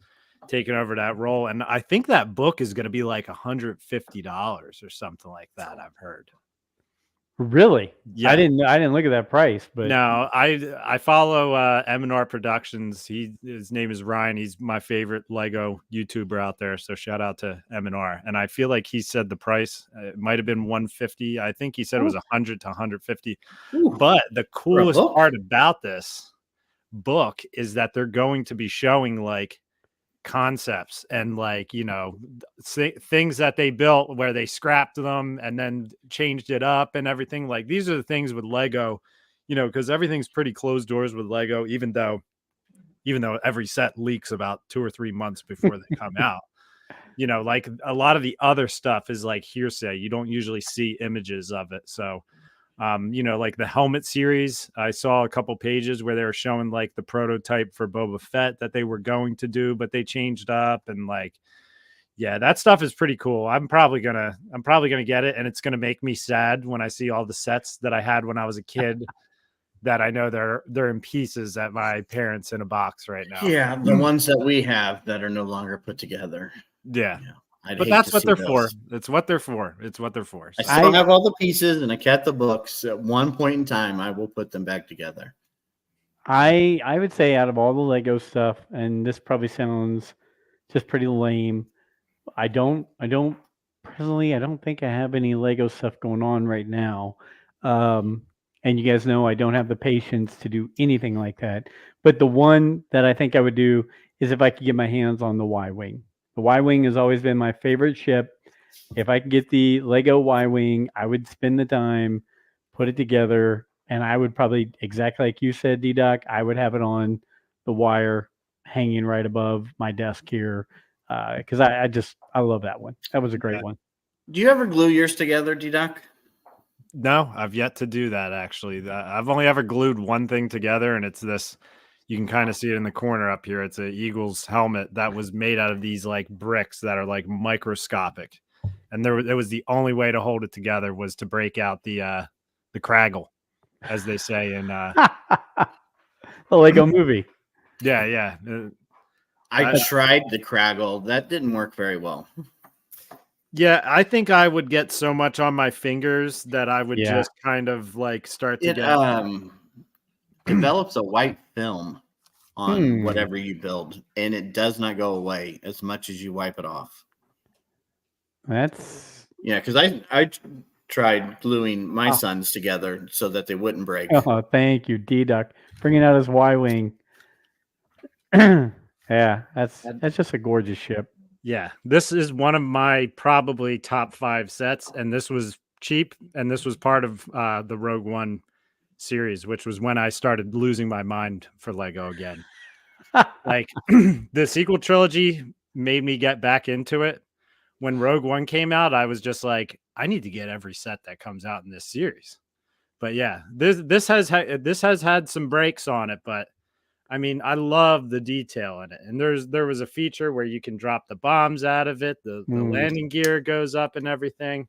taken over that role, and I think that book is going to be like $150 or something like that. I've heard. Really? Yeah, I didn't look at that price, but no, I follow M&R Productions. His name is Ryan. He's my favorite Lego YouTuber out there. So shout out to M&R. And I feel like he said the price it might have been 150. I think he said it was 100 to 150. Ooh. But the coolest book? part about this book is that they're going to be showing like concepts and like, you know, things that they built where they scrapped them and then changed it up and everything. Like, these are the things with Lego, you know, because everything's pretty closed doors with Lego, even though every set leaks about 2 or 3 months before they come out. You know, like a lot of the other stuff is like hearsay. You don't usually see images of it. So you know, like the helmet series, I saw a couple pages where they were showing like the prototype for Boba Fett that they were going to do, but they changed up, and like, yeah, that stuff is pretty cool. I'm probably gonna get it, and it's gonna make me sad when I see all the sets that I had when I was a kid that I know they're in pieces at my parents in a box right now. Yeah, the ones that we have that are no longer put together. Yeah. I'd But hate that's to what see they're those. for. It's what they're for. It's what they're for. I So, still have all the pieces, and I kept the books. At one point in time, I will put them back together. I would say out of all the Lego stuff, and this probably sounds just pretty lame. I don't personally, I don't think I have any Lego stuff going on right now. And you guys know I don't have the patience to do anything like that. But the one that I think I would do is if I could get my hands on the Y-Wing. The Y-Wing has always been my favorite ship. If I could get the Lego Y-Wing, I would spend the time, put it together, and I would probably, exactly like you said, D-Doc, I would have it on the wire hanging right above my desk here, because I love that one. That was a great one. Do you ever glue yours together, D-Doc? no, I've yet to do that, actually. I've only ever glued one thing together, and it's this. You can kind of see it in the corner up here. It's an Eagles helmet that was made out of these like bricks that are like microscopic. And it was the only way to hold it together was to break out the craggle, as they say in The Lego movie. yeah. I tried the Craggle. That didn't work very well. Yeah, I think I would get so much on my fingers that I would Yeah. just kind of like start to It get develops a white film on Hmm. whatever you build, and it does not go away as much as you wipe it off. That's Yeah, because I tried gluing my sons together so that they wouldn't break. oh, thank you, D-Duck, bringing out his Y-Wing. Yeah, that's just a gorgeous ship. Yeah, this is one of my probably top 5 sets, and this was cheap, and this was part of the Rogue One series, which was when I started losing my mind for Lego again. Like the sequel trilogy made me get back into it. When Rogue One came out, I was just like, I need to get every set that comes out in this series. But yeah, this has had some breaks on it, but I mean, I love the detail in it. And there was a feature where you can drop the bombs out of it. The landing gear goes up and everything.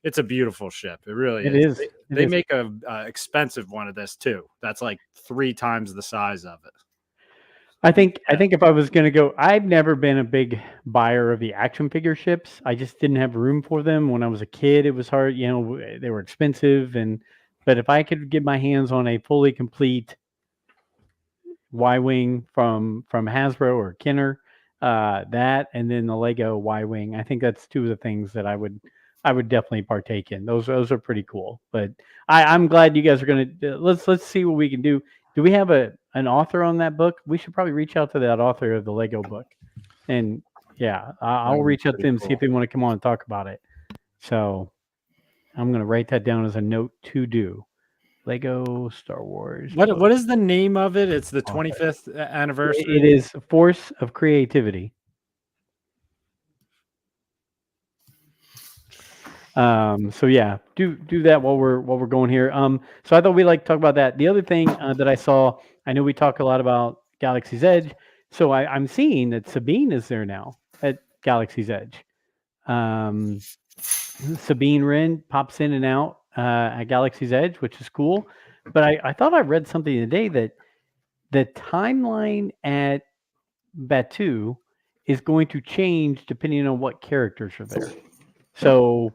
It's a beautiful ship. It really is. They make a expensive one of this too. That's like 3 times the size of it. I think if I was going to go, I've never been a big buyer of the action figure ships. I just didn't have room for them when I was a kid. It was hard, they were expensive, but if I could get my hands on a fully complete Y-wing from Hasbro or Kenner, that and then the Lego Y-wing, I think that's two of the things that I would definitely partake in. Those are pretty cool. But I'm glad you guys are going to let's see what we can do. Do we have an author on that book? We should probably reach out to that author of the Lego book, and yeah, I'll reach out to them, see if they want to come on and talk about it. So I'm going to write that down as a note to do. Lego Star Wars. What is the name of it? It's the Author. 25th anniversary. It is Force of Creativity. So yeah, do that while we're going here. So I thought we'd like to talk about that. The other thing that I saw, I know we talk a lot about Galaxy's Edge. So I'm seeing that Sabine is there now at Galaxy's Edge. Sabine Wren pops in and out at Galaxy's Edge, which is cool. But I thought I read something today that the timeline at Batuu is going to change depending on what characters are there. So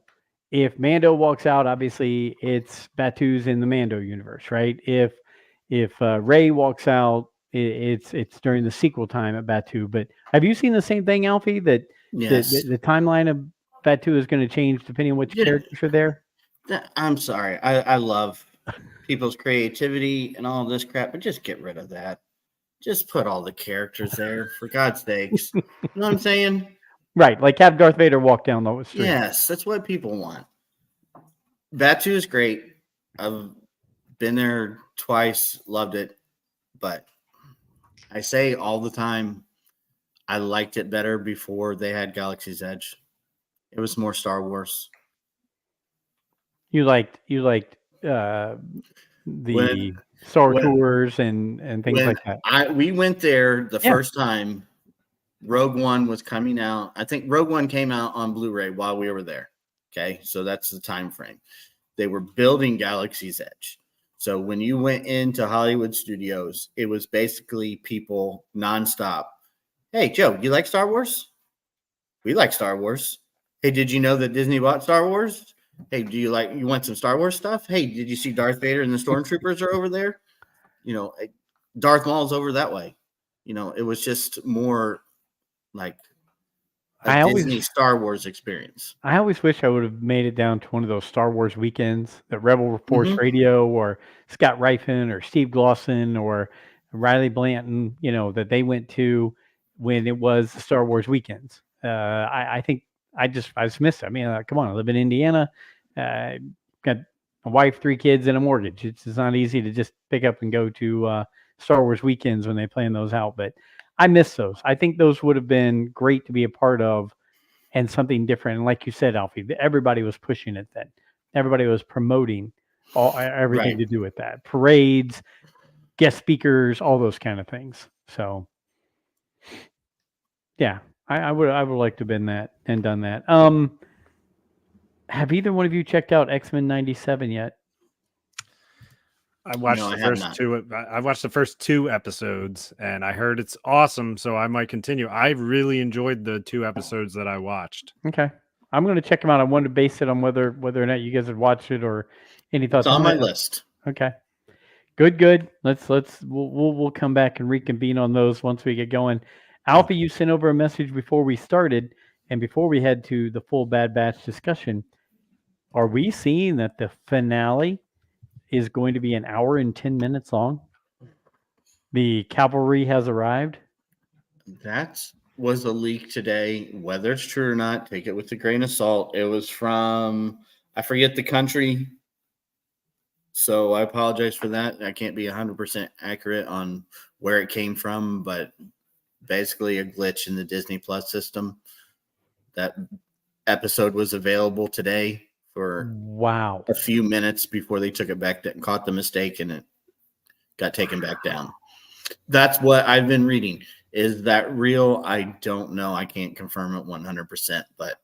if Mando walks out, obviously it's Batuu's in the Mando universe, right? If Rey walks out, it's during the sequel time at Batuu. But have you seen the same thing, Alfie? That Yes. the timeline of Batuu is going to change depending on which characters are there? I'm sorry. I love people's creativity and all this crap, but just get rid of that. Just put all the characters there, for God's sakes. You know what I'm saying? Right, like have Darth Vader walk down the street. Yes, that's what people want. Batuu is great. I've been there twice, loved it, but I say all the time, I liked it better before they had Galaxy's Edge. It was more Star Wars. You liked the Star Tours and things like that. We went there the first time Rogue One was coming out. I think Rogue One came out on Blu-ray while we were there. Okay, so that's the time frame. They were building Galaxy's Edge. So when you went into Hollywood Studios, it was basically people nonstop. Hey, Joe, you like Star Wars? We like Star Wars. Hey, did you know that Disney bought Star Wars? Hey, you want some Star Wars stuff? Hey, did you see Darth Vader and the Stormtroopers are over there? Darth Maul's over that way. It was just more like Disney Star Wars experience. I always wish I would have made it down to one of those Star Wars weekends, the Rebel Force Radio or Scott Rifen or Steve Glosson or Riley Blanton, that they went to when it was the Star Wars weekends. I think I just missed it. I mean, come on, I live in Indiana, got a wife, 3 kids, and a mortgage. It's not easy to just pick up and go to Star Wars weekends when they plan those out, but I miss those. I think those would have been great to be a part of and something different. And like you said, Alfie, everybody was pushing it then. Everybody was promoting everything to do with that. Parades, guest speakers, all those kind of things. So yeah, I would like to have been that and done that. Have either one of you checked out X-Men 97 yet? I watched I watched the first 2 episodes and I heard it's awesome, so I might continue. I really enjoyed the 2 episodes that I watched. Okay. I'm going to check them out. I wanted to base it on whether or not you guys had watched it or any thoughts. It's on my list. Okay. Good. We'll come back and reconvene on those once we get going. Alfie, you sent over a message before we started and before we head to the full Bad Batch discussion. Are we seeing that the finale is going to be an hour and 10 minutes long? The cavalry has arrived. That was a leak today. Whether it's true or not, take it with a grain of salt. It was from, I forget the country, so I apologize for that. I can't be 100% accurate on where it came from, but basically a glitch in the Disney Plus system. That episode was available today for a few minutes before they took it back and caught the mistake and it got taken back down. That's what I've been reading. Is that real? I don't know. I can't confirm it 100%, but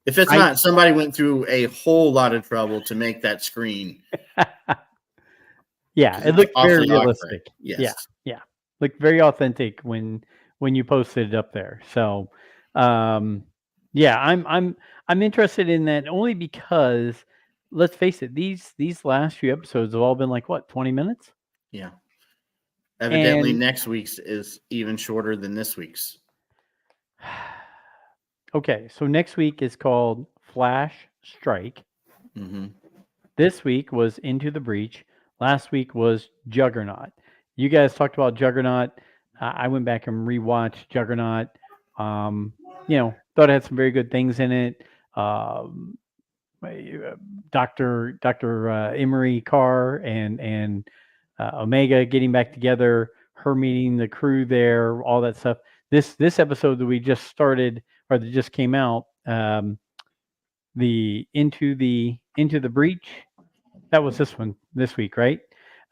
if it's not, somebody went through a whole lot of trouble to make that screen. Yeah, it looked very realistic. Yes. Yeah. looked very authentic when you posted it up there. So, yeah, I'm interested in that only because let's face it, these last few episodes have all been like what 20 minutes. Yeah. Evidently, And next week's is even shorter than this week's. okay, so next week is called Flash Strike. Mm-hmm. This week was Into the Breach. Last week was Juggernaut. You guys talked about Juggernaut. I went back and rewatched Juggernaut. Thought it had some very good things in it. Dr. Emery Carr and Omega getting back together, her meeting the crew there, all that stuff. This episode that we just started or that just came out, the Into the Breach. That was this week, right?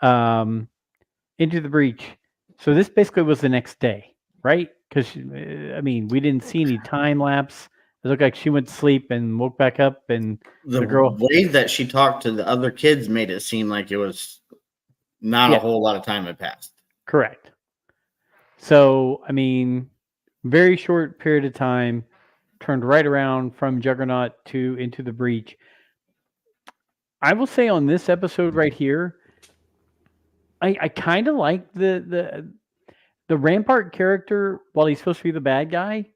Into the Breach. So this basically was the next day, right? Because we didn't see any time lapse. It looked like she went to sleep and woke back up, and The girl- way that she talked to the other kids made it seem like it was not Yeah. a whole lot of time had passed. correct. So very short period of time, turned right around from Juggernaut to Into the Breach. I will say on this episode right here, I kind of like the Rampart character. While he's supposed to be the bad guy,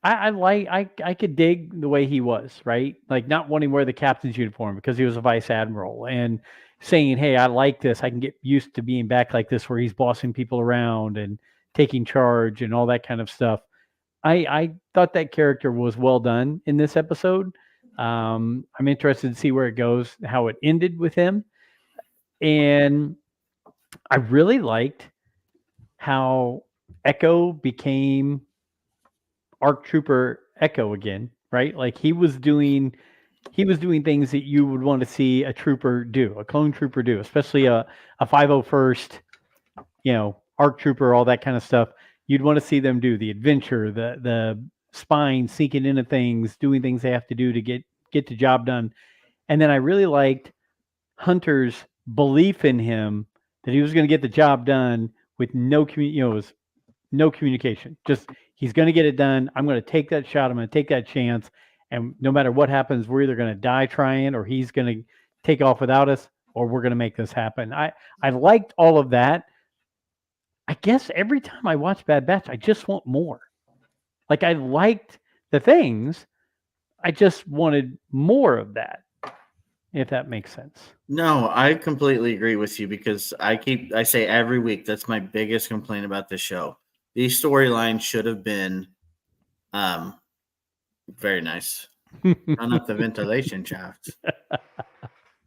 I could dig the way he was, right? Like not wanting to wear the captain's uniform because he was a vice admiral and saying, "Hey, I like this. I can get used to being back like this, where he's bossing people around and taking charge and all that kind of stuff." I thought that character was well done in this episode. I'm interested to see where it goes, how it ended with him, and I really liked how Echo became ARC Trooper Echo again, right? Like he was doing things that you would want to see a trooper do, a clone trooper do, especially a 501st, ARC Trooper, all that kind of stuff. You'd want to see them do the adventure, the spine, seeking into things, doing things they have to do to get the job done. And then I really liked Hunter's belief in him that he was going to get the job done with no communication. Just he's going to get it done. I'm going to take that shot. I'm going to take that chance. And no matter what happens, we're either going to die trying, or he's going to take off without us, or we're going to make this happen. I liked all of that. I guess every time I watch Bad Batch, I just want more. Like I liked the things. I just wanted more of that, if that makes sense. No, I completely agree with you because I say every week that's my biggest complaint about this show. These storylines should have been very nice. Run up the ventilation shaft.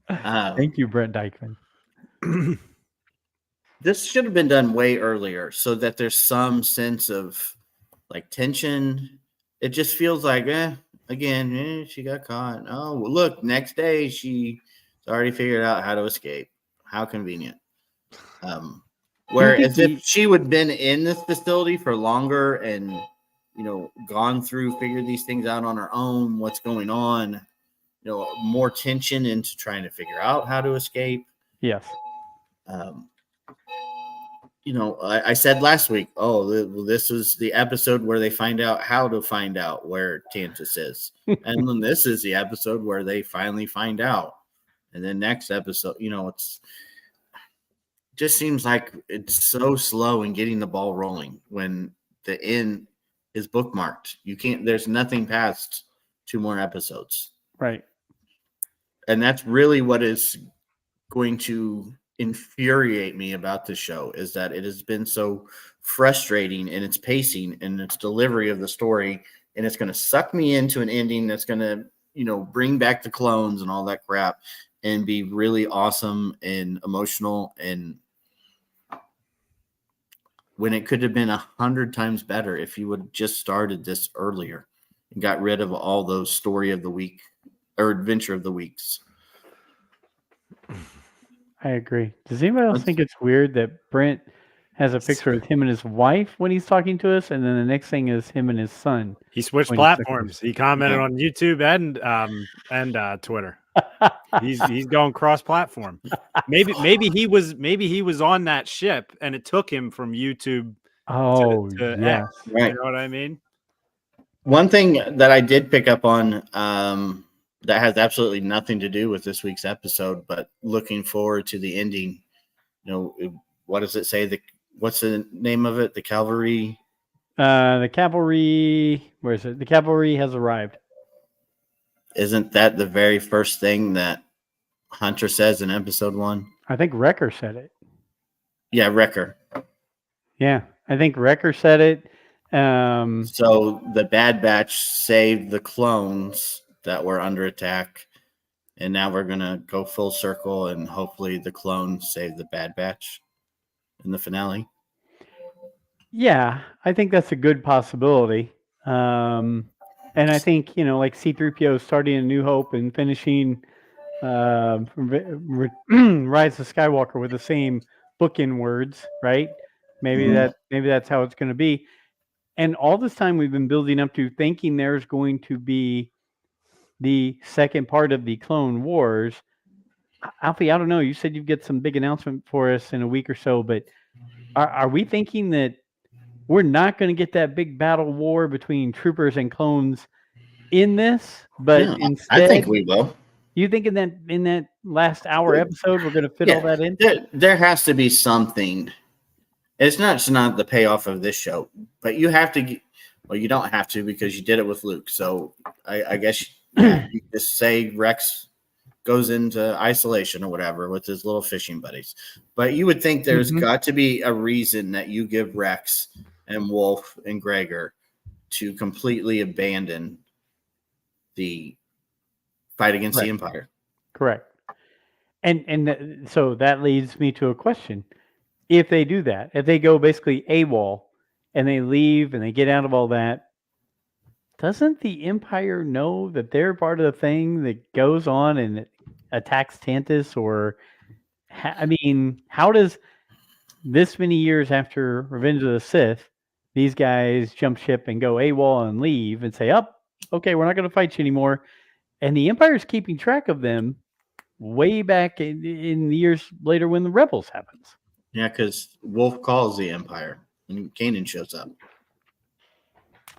Thank you, Brent Dykman. This should have been done way earlier so that there's some sense of like tension. It just feels like, she got caught. Oh, well, look, next day she's already figured out how to escape. How convenient. Whereas if she would have been in this facility for longer and, gone through, figured these things out on her own, what's going on, more tension into trying to figure out how to escape. Yes. I said last week, this is the episode where they find out how to find out where Tantus is. And then this is the episode where they finally find out. And then next episode, it's just seems like it's so slow in getting the ball rolling when the end is bookmarked. There's nothing past 2 more episodes. Right. And that's really what is going to infuriate me about this show, is that it has been so frustrating in its pacing and its delivery of the story, and it's going to suck me into an ending that's going to bring back the clones and all that crap and be really awesome and emotional, and when it could have been 100 times better if you would have just started this earlier and got rid of all those story of the week or adventure of the weeks. I agree. Does anybody else think it's weird that Brent has a picture of him and his wife when he's talking to us, and then the next thing is him and his son? He switched when he's talking to platforms. He commented on YouTube and Twitter. He's going cross-platform. Maybe he was on that ship and it took him from YouTube Oh, to yes. X. Right. You know what I mean? One thing that I did pick up on that has absolutely nothing to do with this week's episode, but looking forward to the ending. What does it say? What's the name of it? The Cavalry. The cavalry. Where is it? The cavalry has arrived. Isn't that the very first thing that Hunter says in episode 1? I think Wrecker said it. Yeah, Wrecker. Yeah, I think Wrecker said it. So the Bad Batch saved the clones that were under attack, and now we're gonna go full circle, and hopefully the clones save the Bad Batch in the finale. Yeah, I think that's a good possibility. And I think, like C-3PO starting a New Hope and finishing Rise of Skywalker with the same bookend words, right? Maybe that's how it's going to be. And all this time we've been building up to thinking there's going to be the second part of the Clone Wars. Alfie, I don't know. You said you'd get some big announcement for us in a week or so, but are we thinking that we're not going to get that big battle war between troopers and clones in this? But instead, I think we will. You think in that last hour episode we're going to fit all that in? There has to be something. It's not the payoff of this show, but you have to. Well, you don't have to because you did it with Luke. So I guess you just say Rex goes into isolation or whatever with his little fishing buddies. But you would think there's got to be a reason that you give Rex and Wolf and Gregor to completely abandon the fight against the Empire. Correct. And so that leads me to a question. If they do that, if they go basically AWOL and they leave and they get out of all that, doesn't the Empire know that they're part of the thing that goes on and attacks Tantus? Or, how does this many years after Revenge of the Sith, these guys jump ship and go AWOL and leave and say, okay, we're not going to fight you anymore. And the Empire's keeping track of them way back in the years later when the Rebels happens. Yeah, because Wolf calls the Empire and Kanan shows up.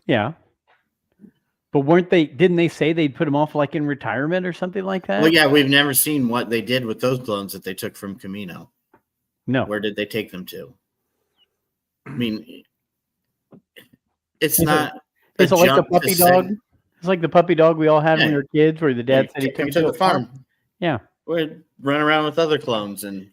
Yeah. But didn't they say they'd put him off like in retirement or something like that? Well, yeah, we've never seen what they did with those clones that they took from Camino. No. Where did they take them to? I mean, it's not. It's like the puppy dog. It's like the puppy dog we all had when we were kids, where the dad said he took him to the farm. Yeah. We'd run around with other clones and.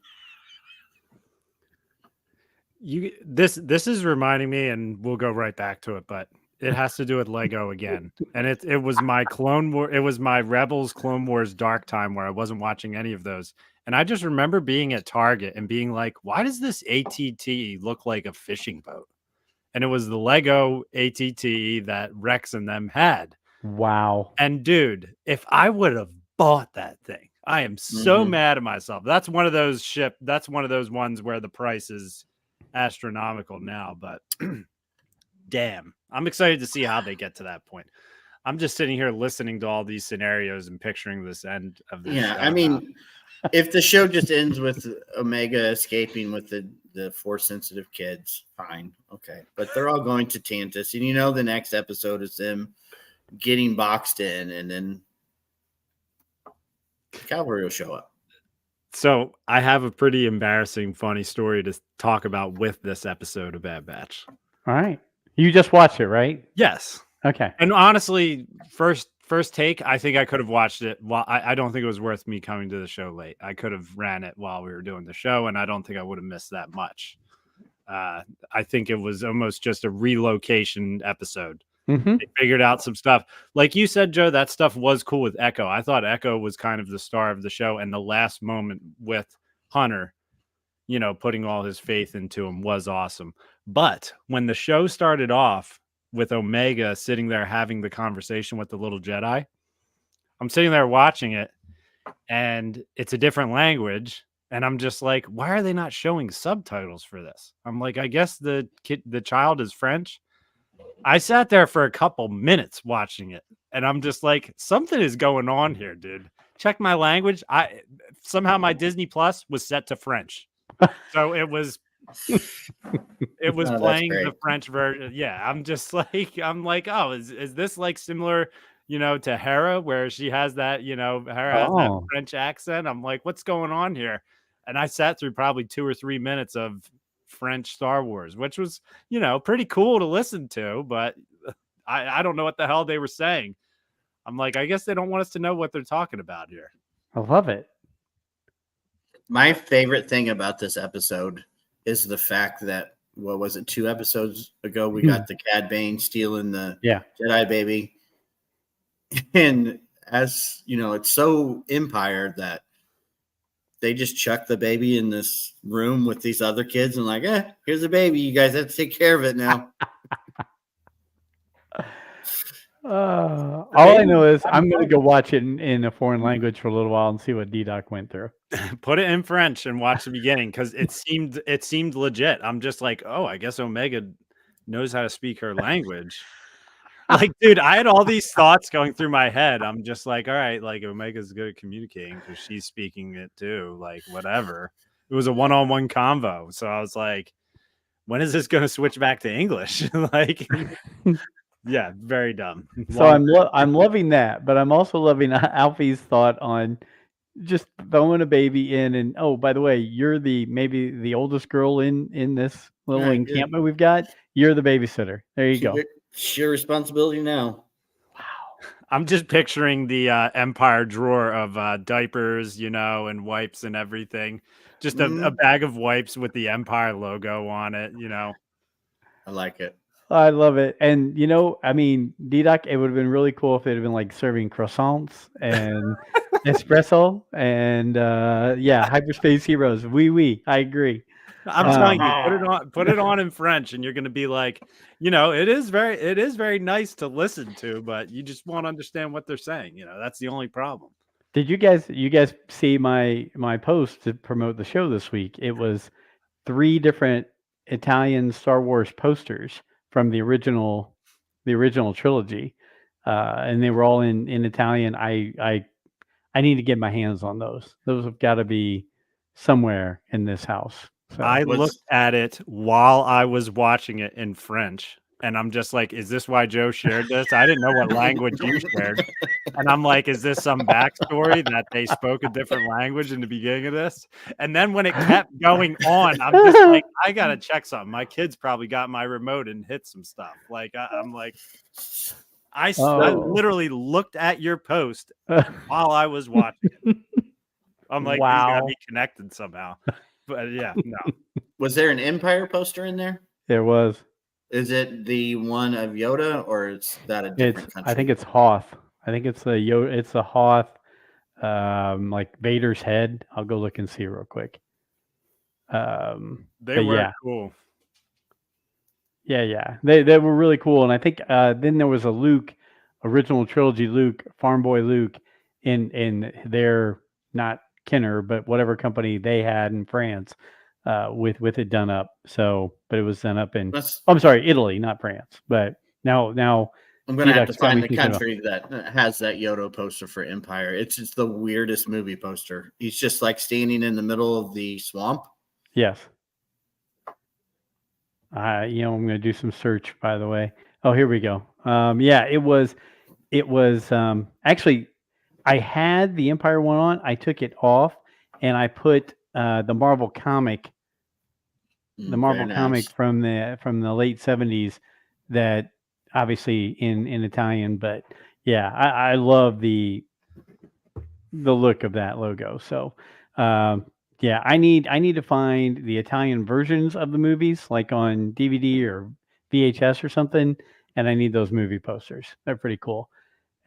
This is reminding me, and we'll go right back to it, but it has to do with Lego again. And it was my Clone War, it was my Rebels Clone Wars dark time where I wasn't watching any of those. And I just remember being at Target and being like, why does this ATT look like a fishing boat? And it was the Lego ATT that Rex and them had. Wow. And dude, if I would have bought that thing, I am so mad at myself. That's one of those ones where the price is astronomical now, but damn, I'm excited to see how they get to that point. I'm just sitting here listening to all these scenarios and picturing this end of the show. I mean, if the show just ends with Omega escaping with the Force sensitive kids, fine, okay, but they're all going to Tantus, and the next episode is them getting boxed in, and then the cavalry will show up. So I have a pretty embarrassing, funny story to talk about with this episode of Bad Batch. All right. You just watched it, right? Yes. Okay. And honestly, first take, I think I could have watched it. Well, I don't think it was worth me coming to the show late. I could have ran it while we were doing the show, and I don't think I would have missed that much. I think it was almost just a relocation episode. They figured out some stuff. Like you said, Joe, that stuff was cool with Echo. I thought Echo was kind of the star of the show, and the last moment with Hunter, putting all his faith into him was awesome. But when the show started off with Omega sitting there having the conversation with the little Jedi, I'm sitting there watching it, and it's a different language. And I'm just like, why are they not showing subtitles for this? I'm like, I guess the child is French. I sat there for a couple minutes watching it, and I'm just like, something is going on here, dude. check my language. I somehow my Disney Plus was set to French, so it was that's playing great. the French version. Yeah, I'm like, oh, is this like similar, to Hera, where she has that, Hera has that Oh, French accent? I'm like, what's going on here? And I sat through probably 2 or 3 minutes of French Star Wars, which was, pretty cool to listen to, but I don't know what the hell they were saying. I'm like, I guess they don't want us to know what they're talking about here. I love it. My favorite thing about this episode is the fact that, what was it, 2 episodes ago, we got the Cad Bane stealing the Yeah. Jedi baby. And as you know, it's so Empire that they just chuck the baby in this room with these other kids and like, here's the baby. You guys have to take care of it now. All I know is I'm going to go watch it in a foreign language for a little while and see what D-Doc went through. Put it in French and watch the beginning, because it seemed legit. I'm just like, oh, I guess Omega knows how to speak her language. Like, dude, I had all these thoughts going through my head. I'm just like, all right, like Omega's good at communicating because she's speaking it too. Like, whatever. It was a one-on-one convo. So I was like, when is this going to switch back to English? Like, yeah, very dumb. So I'm loving that, but I'm also loving Alfie's thought on just throwing a baby in, and oh, by the way, you're maybe the oldest girl in this little Right, encampment we've got. You're the babysitter. There you go. It's your responsibility now. I'm just picturing the Empire drawer of diapers, and wipes and everything. Just a bag of wipes with the Empire logo on it, I like it. I love it. And I mean, D-Doc, it would have been really cool if it had been like serving croissants and espresso and hyperspace heroes. Oui, I agree. I'm telling you, put it on in French, and you're going to be like, it is very nice to listen to, but you just won't understand what they're saying. That's the only problem. Did you guys see my post to promote the show this week? It was 3 different Italian Star Wars posters from the original trilogy, and they were all in Italian. I need to get my hands on those. Those have got to be somewhere in this house. So, I looked at it while I was watching it in French, and I'm just like, is this why Joe shared this? I didn't know what language you shared. And I'm like, is this some backstory that they spoke a different language in the beginning of this? And then when it kept going on, I'm just like, I got to check something. My kids probably got my remote and hit some stuff. Like, I'm like, I literally looked at your post while I was watching it. I'm like, wow. You got to be connected somehow. But yeah, no. Was there an Empire poster in there? There was. Is it the one of Yoda, or is that a different country? I think it's Hoth. I think it's the Yoda. It's the Hoth, like Vader's head. I'll go look and see real quick. They were cool. Yeah. They were really cool, and I think then there was a Luke, original trilogy Luke, Farm Boy Luke, in their, not Kenner, but whatever company they had in France, with it done up. So, but it was done up in I'm sorry, Italy, not France. But now I'm gonna have to find the country that has that Yoda poster for Empire. It's just the weirdest movie poster. He's just like standing in the middle of the swamp. Yes. I'm going to do some search, by the way. Oh, here we go. It was actually, I had the Empire one on. I took it off and I put the Marvel comic, from the late 70s, that obviously in Italian, but yeah, I love the look of that logo. So, I need to find the Italian versions of the movies, like on DVD or VHS or something, and I need those movie posters. They're pretty cool.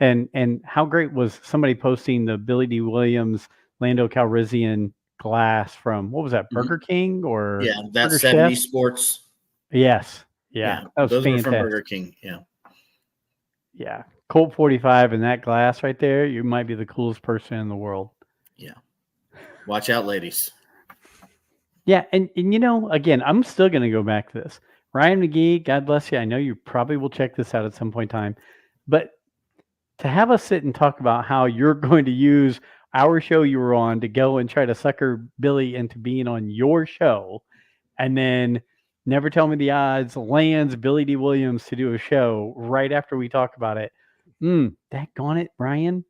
And how great was somebody posting the Billy D. Williams, Lando Calrissian glass from, what was that, Burger King or that's Burger 70 Chef? Sports. Yes, that was those fantastic. were from Burger King. Yeah, Colt 45 in that glass right there. You might be the coolest person in the world. Yeah, watch out, ladies. Yeah, and again, I'm still going to go back to this. Ryan McGee, God bless you. I know you probably will check this out at some point in time, but to have us sit and talk about how you're going to use our show you were on to go and try to sucker Billy into being on your show, and then never tell me the odds lands Billy D. Williams to do a show right after we talk about it. Daggone it, Brian.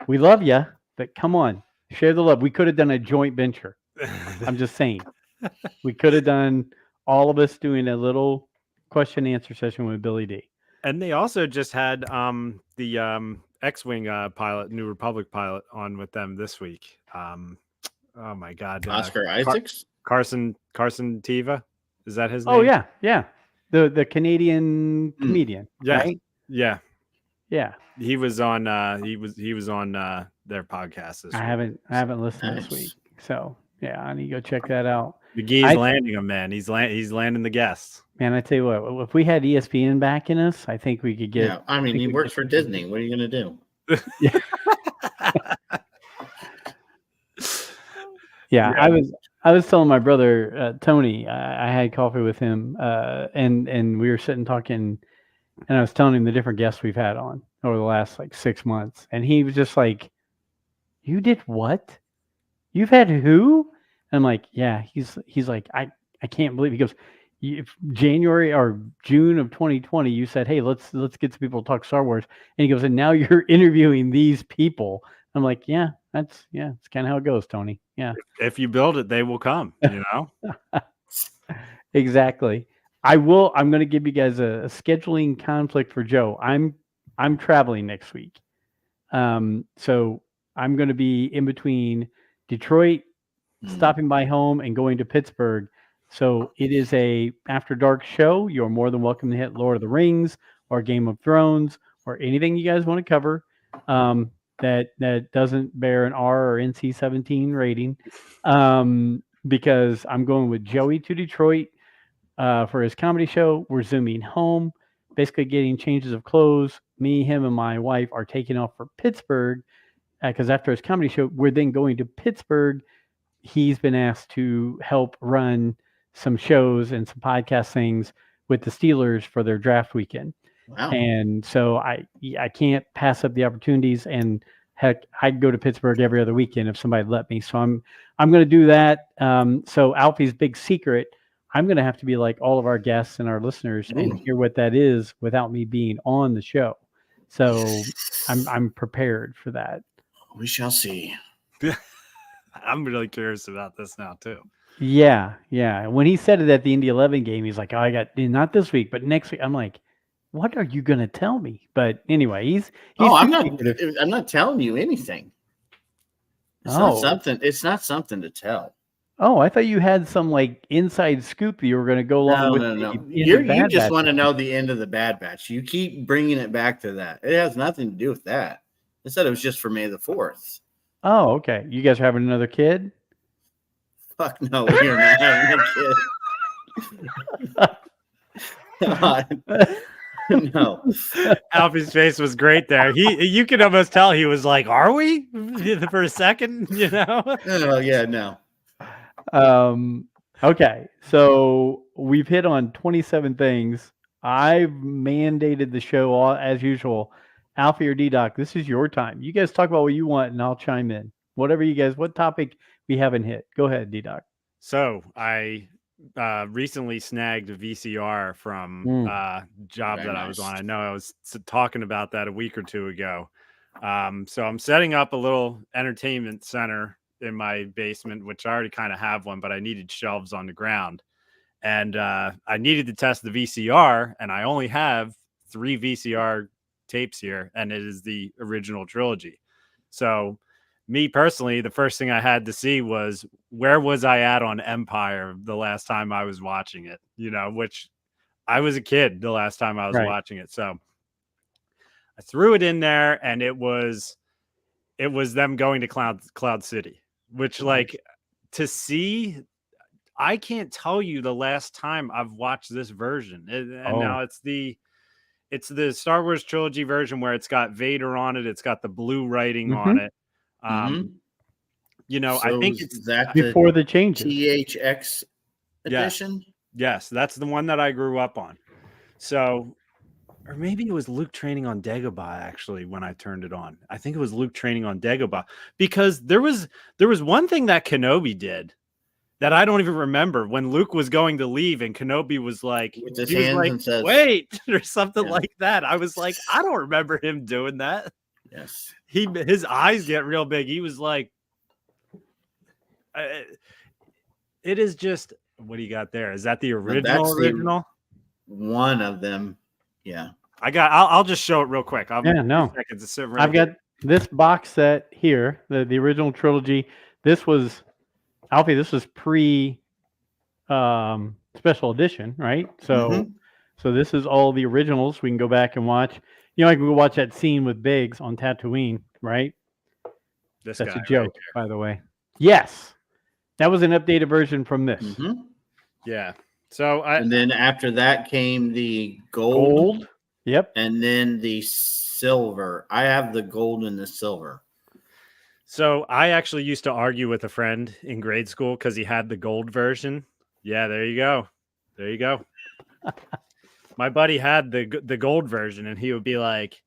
We love you, but come on, share the love. We could have done a joint venture. I'm just saying. We could have done all of us doing a little question and answer session with Billy D. And they also just had the X-Wing pilot, New Republic pilot, on with them this week. Oh my God, Oscar Isaacs, Carson Teva, is that his name? Oh yeah. The Canadian comedian. Yeah, right? yeah. He was on. He was on their podcast this week. I haven't listened Nice. this week, so yeah, I need to go check that out. McGee's landing them, man. He's landing the guests. Man, I tell you what, if we had ESPN backing us, I think we could get. Yeah, I mean, he works for Disney. What are you gonna do? Yeah, I was telling my brother Tony, I had coffee with him, and we were sitting talking, and I was telling him the different guests we've had on over the last like 6 months, and he was just like, "You did what? You've had who?" And I'm like, "Yeah." He's like, I can't believe." He goes, January or June of 2020, you said, "Hey, let's get some people to talk Star Wars," and he goes, "And now you're interviewing these people." I'm like, "Yeah, it's kind of how it goes, Tony." Yeah, if you build it, they will come. You know. exactly. I'm going to give you guys a scheduling conflict for Joe. I'm traveling next week, so I'm going to be in between Detroit, stopping by home, and going to Pittsburgh. So it is a after dark show. You're more than welcome to hit Lord of the Rings or Game of Thrones or anything you guys want to cover that doesn't bear an R or NC-17 rating, because I'm going with Joey to Detroit for his comedy show. We're zooming home, basically getting changes of clothes. Me, him, and my wife are taking off for Pittsburgh because after his comedy show, we're then going to Pittsburgh. He's been asked to help run some shows and some podcast things with the Steelers for their draft weekend. Wow. And so I can't pass up the opportunities, and heck, I'd go to Pittsburgh every other weekend if somebody let me. So I'm going to do that. So Alfie's big secret, I'm going to have to be like all of our guests and our listeners and hear what that is without me being on the show. So I'm prepared for that. We shall see. I'm really curious about this now too. Yeah. When he said it at the Indy 11 game, he's like, "Oh, I got not this week, but next week." I'm like, "What are you gonna tell me?" But anyway, he's I'm not telling you anything. It's not something. It's not something to tell. Oh, I thought you had some like inside scoop that you were going to go along with. No. You just want to know the end of the Bad Batch. You keep bringing it back to that. It has nothing to do with that. I said it was just for May the 4th. Oh, okay. You guys are having another kid? Fuck no, we're not having a kid. God. No. Alfie's face was great there. You could almost tell he was like, "Are we?" for a second, you know? Oh yeah, no. Okay. So we've hit on 27 things. I've mandated the show as usual. Alfie or D-Doc, this is your time. You guys talk about what you want and I'll chime in. Whatever you guys, what topic we haven't hit. Go ahead, D-Doc. So I recently snagged a VCR from job Very that I was nice. on. I know I was talking about that a week or two ago. So I'm setting up a little entertainment center in my basement, which I already kind of have one, but I needed shelves on the ground. And I needed to test the VCR, and I only have 3 VCR tapes here, and it is the original trilogy. So me personally, the first thing I had to see was where was I at on Empire the last time I was watching it, you know, which I was a kid the last time I was watching it. So I threw it in there, and it was them going to Cloud City, which like to see, I can't tell you the last time I've watched this version. And now it's the Star Wars trilogy version where it's got Vader on it. It's got the blue writing on it. You know, So I think it's that before the changes. THX edition. Yes, that's the one that I grew up on. So or maybe it was Luke training on Dagobah actually when I turned it on. I think it was Luke training on Dagobah because there was one thing that Kenobi did that I don't even remember when Luke was going to leave and Kenobi was like, With his he was hands like, and says, wait, or something Yeah. like that. I was like, I don't remember him doing that. yes. His eyes get real big. He was like, it is just, what do you got there? Is that the original? That's Original? One of them. Yeah. I'll just show it real quick. I'll Yeah, no. seconds to sit right I've got this box set here, the original trilogy. This was Alfie. This was pre special edition, right? So Mhm. so this is all the originals. We can go back and watch. You know, I can go watch that scene with Biggs on Tatooine, right? this That's guy a joke, right by the way. Yes, that was an updated version from this. Mhm. there. Yeah. So And then after that came the gold, Gold. Yep. and then the silver. I have the gold and the silver. So I actually used to argue with a friend in grade school because he had the gold version. Yeah, there you go. There you go. My buddy had the gold version, and he'd be like,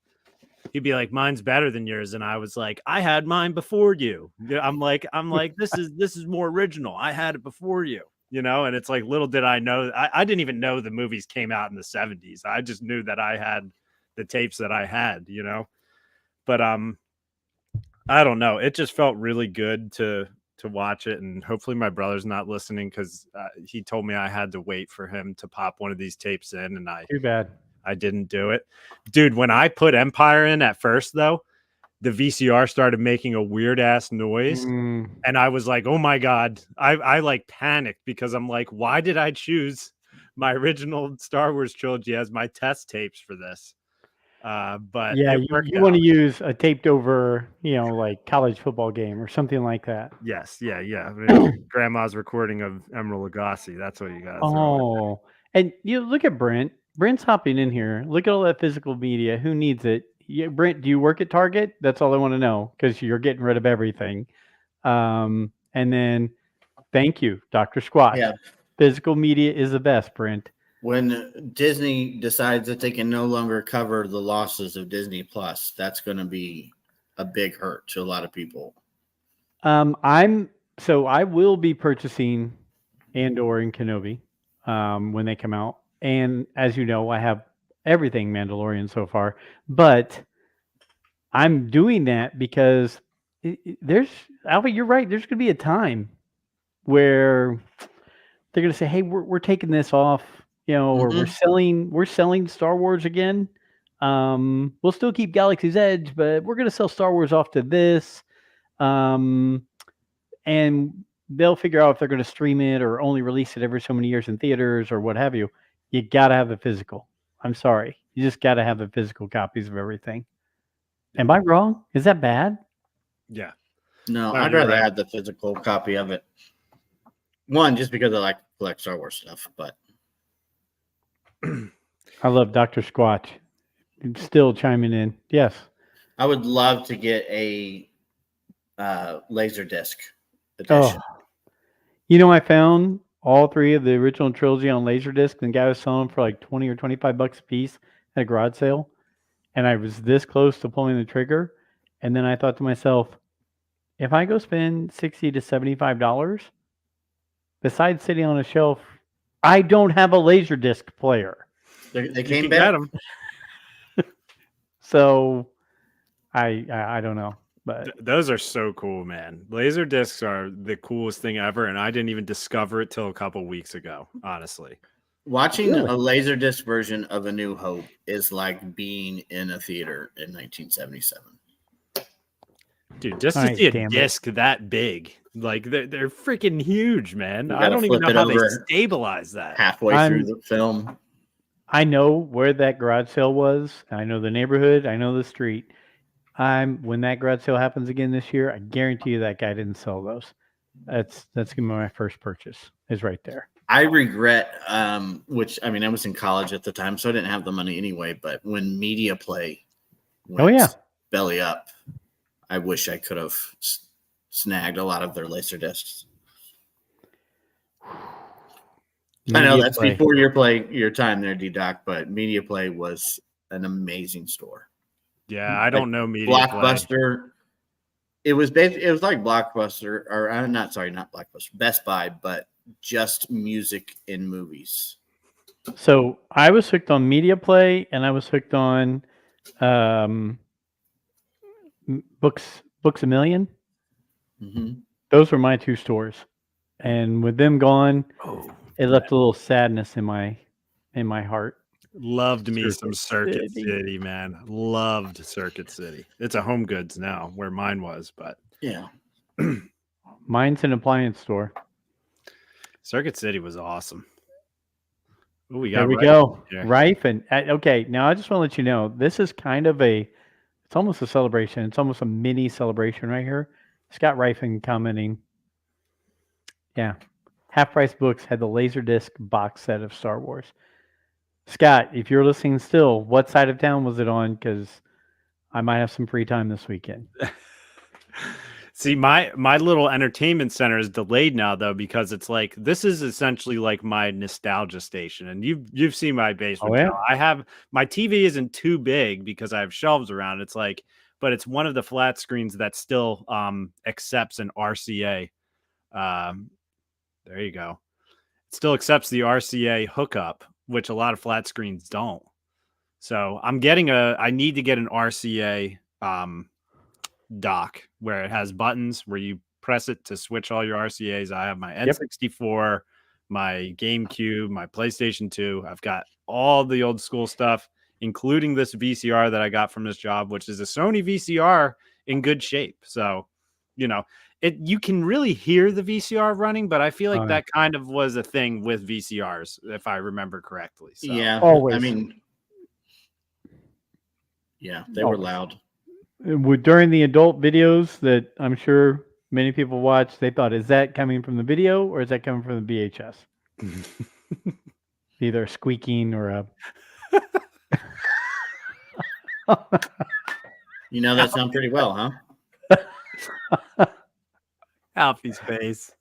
mine's better than yours. And I was like, I had mine before you. Yeah, I'm like, this is more original. I had it before you, you know? And it's like, little did I know, I didn't even know the movies came out in the 70s. I just knew that I had the tapes that I had, you know? But I don't know. It just felt really good to watch it, and hopefully my brother's not listening because he told me I had to wait for him to pop one of these tapes in, and Too bad. I didn't do it, dude. When I put Empire in at first, though, the VCR started making a weird ass noise, Mm, and I was like, "Oh my god!" I like panicked because I'm like, "Why did I choose my original Star Wars trilogy as my test tapes for this?" But yeah, it you worked want out. to use a taped over, like college football game or something like that. Yes, yeah. I mean, grandma's recording of Emerald Lagasse. That's what you got to throw in. Oh, and you look at Brent. Brent's hopping in here. Look at all that physical media. Who needs it? Yeah, Brent, do you work at Target? That's all I want to know because you're getting rid of everything. And then thank you, Dr. Squatch. Yeah. Physical media is the best, Brent. When Disney decides that they can no longer cover the losses of Disney Plus, that's going to be a big hurt to a lot of people. I will be purchasing Andor and Kenobi when they come out. And as you know, I have everything Mandalorian so far, but I'm doing that because there's Alpha, you're right. There's going to be a time where they're going to say, "Hey, we're taking this off, or we're selling Star Wars again. We'll still keep Galaxy's Edge, but we're going to sell Star Wars off to this." And they'll figure out if they're going to stream it or only release it every so many years in theaters or what have you. You got to have the physical. I'm sorry. You just got to have the physical copies of everything. Am I wrong? Is that bad? Yeah. No, No, I'd you're rather right. have the physical copy of it. One, just because I like to collect Star Wars stuff, but I love Dr. Squatch. Still chiming in. Yes. I would love to get a laser disc edition. Oh. I found all three of the original trilogy on Laserdisc, and the guy was selling them for like 20 or 25 bucks a piece at a garage sale. And I was this close to pulling the trigger. And then I thought to myself, if I go spend $60 to $75, besides sitting on a shelf, I don't have a Laserdisc player. They You came can back. get 'em. So I don't know. But Those are so cool, man. Laser discs are the coolest thing ever, and I didn't even discover it till a couple weeks ago, honestly. Watching Really? a laser disc version of A New Hope is like being in a theater in 1977. Dude, just All to right, see a damn it. disc that big, like they're freaking huge, man. You I gotta don't even flip know it how they over stabilize that. Halfway through the film. I know where that garage sale was. I know the neighborhood. I know the street. When that garage sale happens again this year, I guarantee you that guy didn't sell those. That's gonna be my first purchase. Is right there. I regret, which I mean, I was in college at the time, so I didn't have the money anyway. But when Media Play went belly up, I wish I could have snagged a lot of their laser discs. I know that's before your time there, D-Doc, but Media Play was an amazing store. Yeah, I don't know Media Play. Blockbuster. It was like Blockbuster, or not Blockbuster, Best Buy, but just music in movies. So I was hooked on Media Play, and I was hooked on Books a Million. Mm-hmm. Those were my two stores, and with them gone, it left a little sadness in my heart. Loved me some Circuit City. City, man. Loved Circuit City. It's a Home Goods now, where mine was, but Yeah. Mine's an appliance store. Circuit City was awesome. Ooh, we got There we Rife go. here. Rife. And okay, now I just want to let you know, this is kind of it's almost a celebration. It's almost a mini celebration right here. Scott Rifen commenting. Yeah. Half Price Books had the Laserdisc box set of Star Wars. Scott, if you're listening still, what side of town was it on? Because I might have some free time this weekend. See, my little entertainment center is delayed now though, because it's like this is essentially like my nostalgia station, and you've seen my basement. Oh, yeah? Now. I have my TV isn't too big because I have shelves around. It's like, but it's one of the flat screens that still accepts an RCA. There you go. It still accepts the RCA hookup, which a lot of flat screens don't. So I need to get an RCA dock where it has buttons where you press it to switch all your RCAs. I have my N64, my GameCube, my PlayStation 2. I've got all the old school stuff, including this VCR that I got from this job, which is a Sony VCR in good shape. So, you can really hear the VCR running, but I feel like that kind of was a thing with VCRs, if I remember correctly. So. Yeah. Always. I mean, yeah, they were loud. During the adult videos that I'm sure many people watch, they thought, is that coming from the video or is that coming from the VHS? Either squeaking or a... You know that sound pretty well, huh? Alfie's face.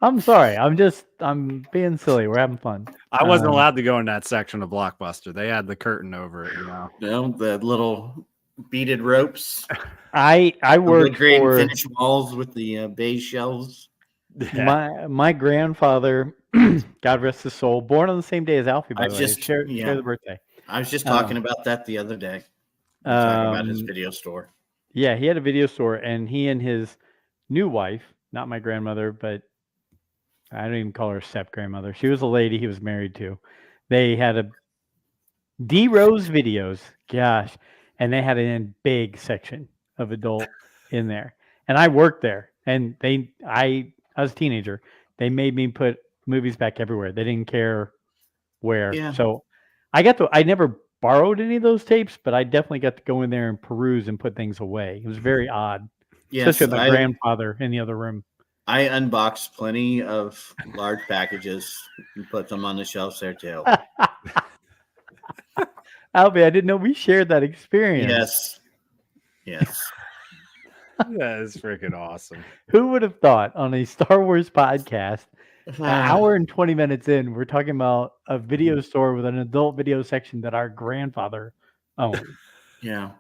I'm sorry. I'm being silly. We're having fun. I wasn't allowed to go in that section of Blockbuster. They had the curtain over it, The little beaded ropes. I worked for finished walls with the beige shelves. my grandfather, God rest his soul, born on the same day as Alfie, by the way. Share the birthday. I was just talking about that the other day. Talking about his video store. Yeah, he had a video store, and he and his new wife, not my grandmother, but I don't even call her step grandmother. She was a lady he was married to. They had a D Rose videos. Gosh. And they had a big section of adult in there. And I worked there. And I was a teenager. They made me put movies back everywhere. They didn't care where. Yeah. So I never borrowed any of those tapes, but I definitely got to go in there and peruse and put things away. It was very odd. Yes, especially with my grandfather in the other room. I unboxed plenty of large packages and put them on the shelves there too. Albie, I didn't know we shared that experience. Yes. That is freaking awesome. Who would have thought on a Star Wars podcast, an hour and 20 minutes in, we're talking about a video store with an adult video section that our grandfather owned. Yeah.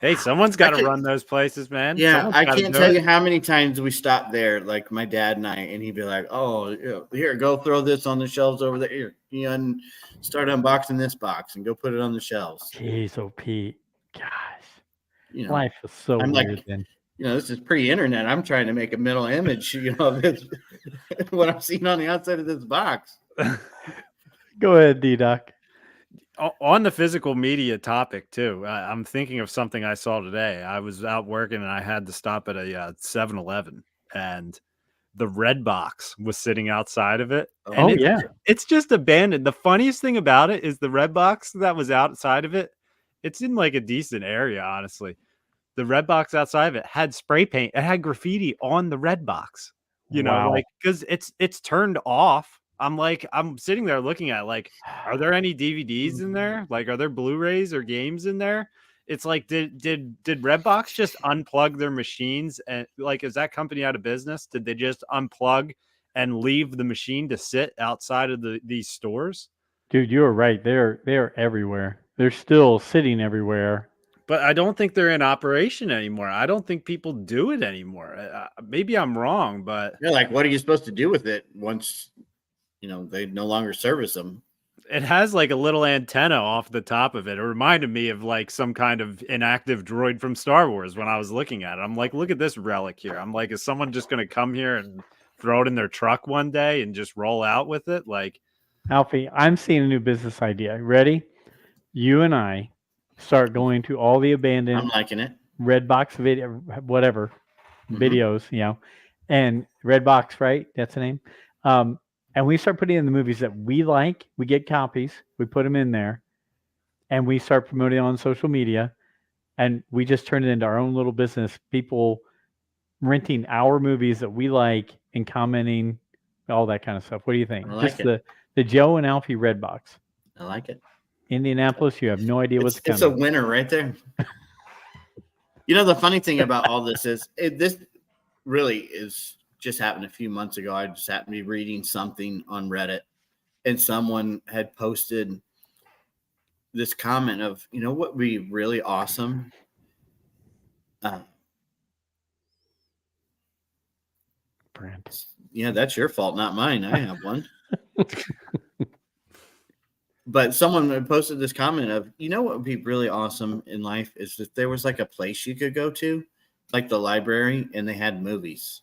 Hey, someone's got to run those places, man. Yeah, I can't tell you how many times we stopped there, like my dad and I, and he'd be like, "Oh, here, go throw this on the shelves over there. Here, and start unboxing this box and go put it on the shelves." Jeez, oh Pete, gosh, life is so weird. Like, then. This is pre-internet. I'm trying to make a mental image, this, what I'm seeing on the outside of this box. Go ahead, D-Doc. On the physical media topic too, I'm thinking of something I saw today. I was out working and I had to stop at a 7-Eleven, and the red box was sitting outside of it. And it's just abandoned. The funniest thing about it is the red box that was outside of it. It's in like a decent area, honestly. The red box outside of it had spray paint. It had graffiti on the red box. Because it's turned off. I'm sitting there looking at are there any DVDs in there? Like, are there Blu-rays or games in there? It's like, did Redbox just unplug their machines? And is that company out of business? Did they just unplug and leave the machine to sit outside of these stores? Dude, you were right. They're everywhere. They're still sitting everywhere. But I don't think they're in operation anymore. I don't think people do it anymore. Maybe I'm wrong, but You're like, what are you supposed to do with it once they no longer service them? it has like a little antenna off the top of it. It reminded me of like some kind of inactive droid from Star Wars when I was looking at it. I'm like, look at this relic here. I'm like, is someone just going to come here and throw it in their truck one day and just roll out with it? Like, Alfie, I'm seeing a new business idea. Ready? You and I start going to all the I'm abandoned liking it. Redbox video, whatever Mhm. videos, and Redbox, right? That's the name. And we start putting in the movies that we like. We get copies. We put them in there, and we start promoting on social media. And we just turn it into our own little business. People renting our movies that we like and commenting, all that kind of stuff. What do you think? I like Just it. the Joe and Alfie Redbox. I like it. Indianapolis, you have no idea what's It's coming. a winner right there. The funny thing about all this is this really is just happened a few months ago. I just happened to be reading something on Reddit, and someone had posted this comment of, what would be really awesome? Brand. Yeah, that's your fault, not mine. I have one. But someone had posted this comment of, what would be really awesome in life is if there was like a place you could go to, like the library, and they had movies,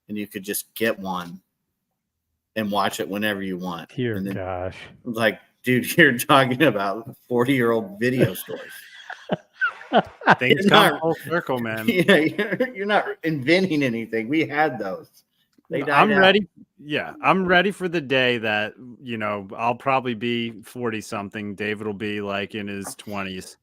and you could just get one and watch it whenever you want. Dear And then, gosh. like, dude, you're talking about 40-year-old video stores. things You're come not- full circle, man. Yeah, you're not inventing anything. We had those. They died I'm out. ready. Yeah, I'm ready for the day that, I'll probably be 40 something. David will be like in his 20s.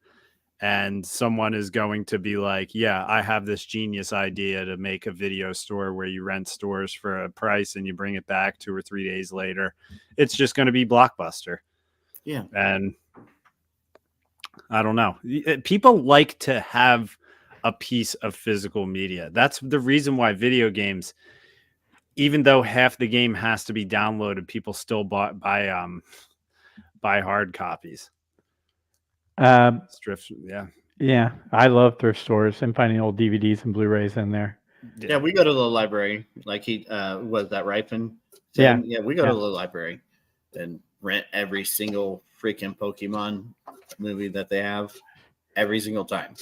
And someone is going to be like, yeah, I have this genius idea to make a video store where you rent stores for a price and you bring it back 2 or 3 days later. It's just going to be Blockbuster. Yeah. And I don't know. People like to have a piece of physical media. That's the reason why video games, even though half the game has to be downloaded, people still buy hard copies. Yeah, I love thrift stores and finding old DVDs and Blu-rays in there. Yeah, we go to the library. Like he was that Ripen? Yeah. Yeah, we go to the library and rent every single freaking Pokemon movie that they have every single time.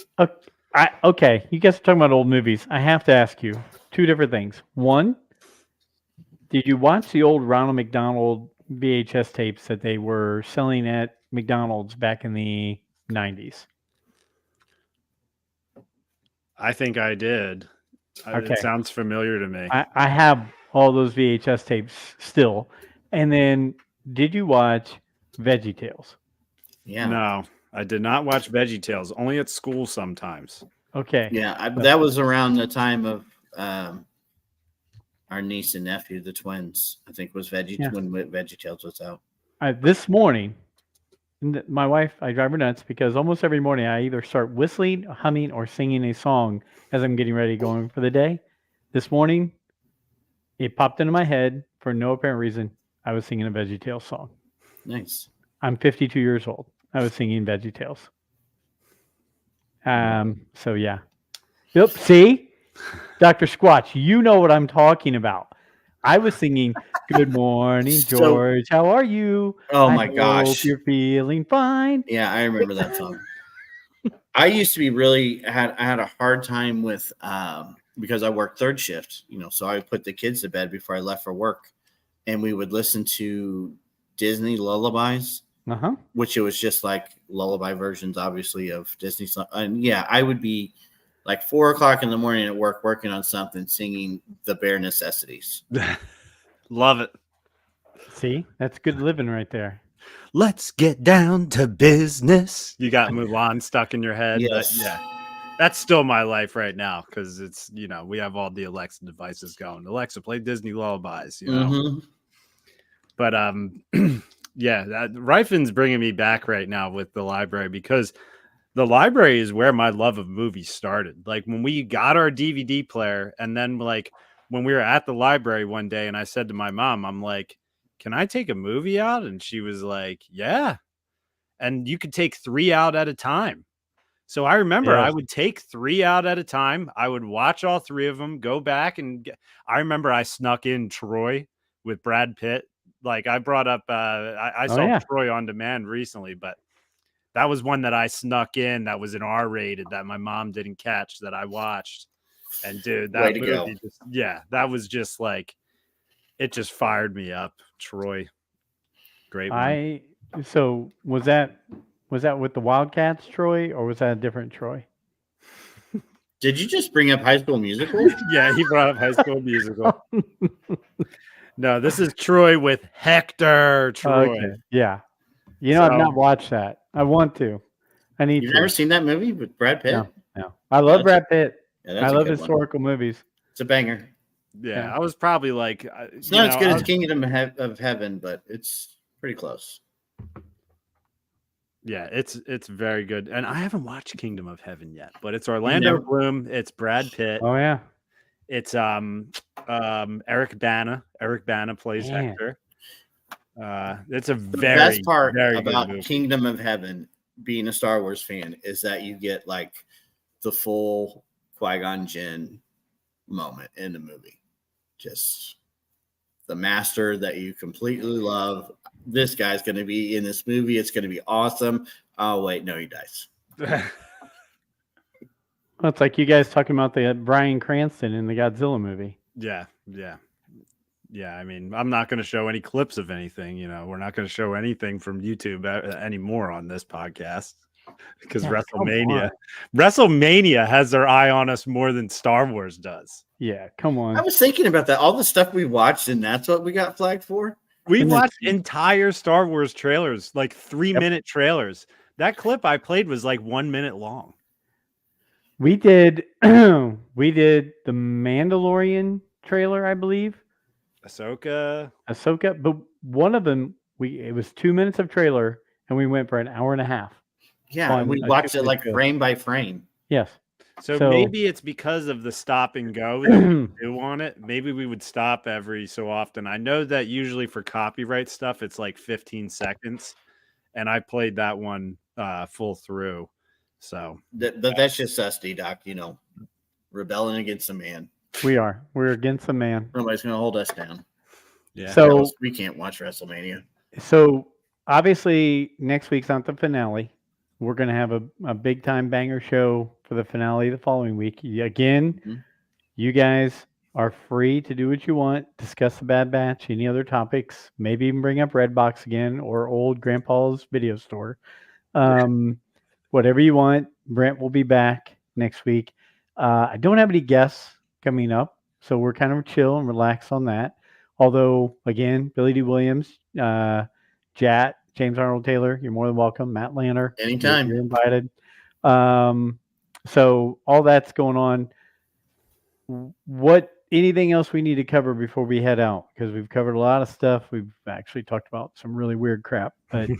Okay, you guys are talking about old movies. I have to ask you two different things. One, did you watch the old Ronald McDonald VHS tapes that they were selling at McDonald's back in the 90s? I think I did. Okay. It sounds familiar to me. I have all those VHS tapes still. And then, did you watch VeggieTales? Yeah. No, I did not watch VeggieTales. Only at school sometimes. Okay. Yeah, that was around the time of our niece and nephew, the twins. I think was when VeggieTales was out. This morning, my wife, I drive her nuts because almost every morning I either start whistling, humming, or singing a song as I'm getting ready going for the day. This morning, it popped into my head for no apparent reason. I was singing a VeggieTales song. Nice. I'm 52 years old. I was singing VeggieTales. So yeah. Yep. See, Dr. Squatch, you know what I'm talking about. I was singing "Good Morning, George. How are you? Oh I my gosh. hope you're feeling fine." Yeah, I remember that song. I used to be I had a hard time with because I worked third shift, so I would put the kids to bed before I left for work, and we would listen to Disney lullabies, which it was just like lullaby versions, obviously, of Disney stuff. And yeah, I would be like 4 o'clock in the morning at work working on something, singing the bare necessities. Love it. See, that's good living right there. Let's get down to business. You got Mulan stuck in your head. Yes. Yeah. That's still my life right now because it's, we have all the Alexa devices going. Alexa, play Disney lullabies, Mm-hmm. But yeah, Rifen's bringing me back right now with the library because the library is where my love of movies started. Like when we got our DVD player, and then like when we were at the library one day, and I said to my mom, I'm like, can I take a movie out? And she was like, yeah. And you could take 3 out at a time. So I remember I Yes. would take 3 out at a time. I would watch all 3 of them, go back I remember I snuck in Troy with Brad Pitt. Like I brought up, I Oh, saw yeah. Troy on demand recently, but that was one that I snuck in. That was an R-rated that my mom didn't catch that I watched. And dude, Way that to movie, go. that was just like, it just fired me up. Troy, great one. So was that with the Wildcats, Troy, or was that a different Troy? Did you just bring up High School Musical? Yeah, he brought up High School Musical. No, this is Troy with Hector. Troy. Okay. Yeah. I've So- not watched that. I want to. I need You've to. never seen that movie with Brad Pitt? No. I love That's- Brad Pitt. Yeah, I that's a love good one. historical movies. It's a banger. Yeah, Yeah. I was probably like, It's not as good as Kingdom of Heaven, but it's pretty close. yeah, it's very good. And I haven't watched Kingdom of Heaven yet, but it's Orlando Never- Bloom, it's Brad Pitt, Oh yeah. it's Eric Bana. Eric Bana plays Man. Hector. It's a The very best part very good about movie. Kingdom of Heaven, being a Star Wars fan, is that you get like the full Qui-Gon Jinn moment in the movie. Just the master that you completely love. This guy's going to be in this movie. It's going to be awesome. Oh, wait, no, he dies. Well, it's like you guys talking about the Bryan Cranston in the Godzilla movie. Yeah. I mean, I'm not going to show any clips of anything. We're not going to show anything from YouTube anymore on this podcast because Yeah, come WrestleMania has their eye on us more than Star Wars does. Yeah, come I on. was thinking about that. All the stuff we watched, and that's what we got flagged for. We And then- watched entire Star Wars trailers, like 3-minute trailers. That clip I played was like 1 minute long. We did the Mandalorian trailer, I believe. Ahsoka. Ahsoka, but one of them it was 2 minutes of trailer and we went for an hour and a half. Yeah, Fun. and we I watched think it like it's good. frame by frame. Yes. So So- maybe it's because of the stop and go that we do on it. Maybe we would stop every so often. I know that usually for copyright stuff, it's like 15 seconds. And I played that one full through. So That's just us, D-Doc, rebelling against the man. We're against the man. Nobody's going to hold us down. yeah. So- Or else we can't watch WrestleMania. So obviously next week's not the finale. We're going to have a big time banger show for the finale the following week. Again, Mhm. you guys are free to do what you want, discuss the Bad Batch, any other topics, maybe even bring up Redbox again or old Grandpa's video store. Whatever you want. Brent will be back next week. I don't have any guests coming up, so we're kind of chill and relax on that. Although, again, Billy D. Williams, Jat, James Arnold Taylor, you're more than welcome. Matt Lanner, Anytime. you're invited. So all that's going on. Anything else we need to cover before we head out? Because we've covered a lot of stuff. We've actually talked about some really weird crap, but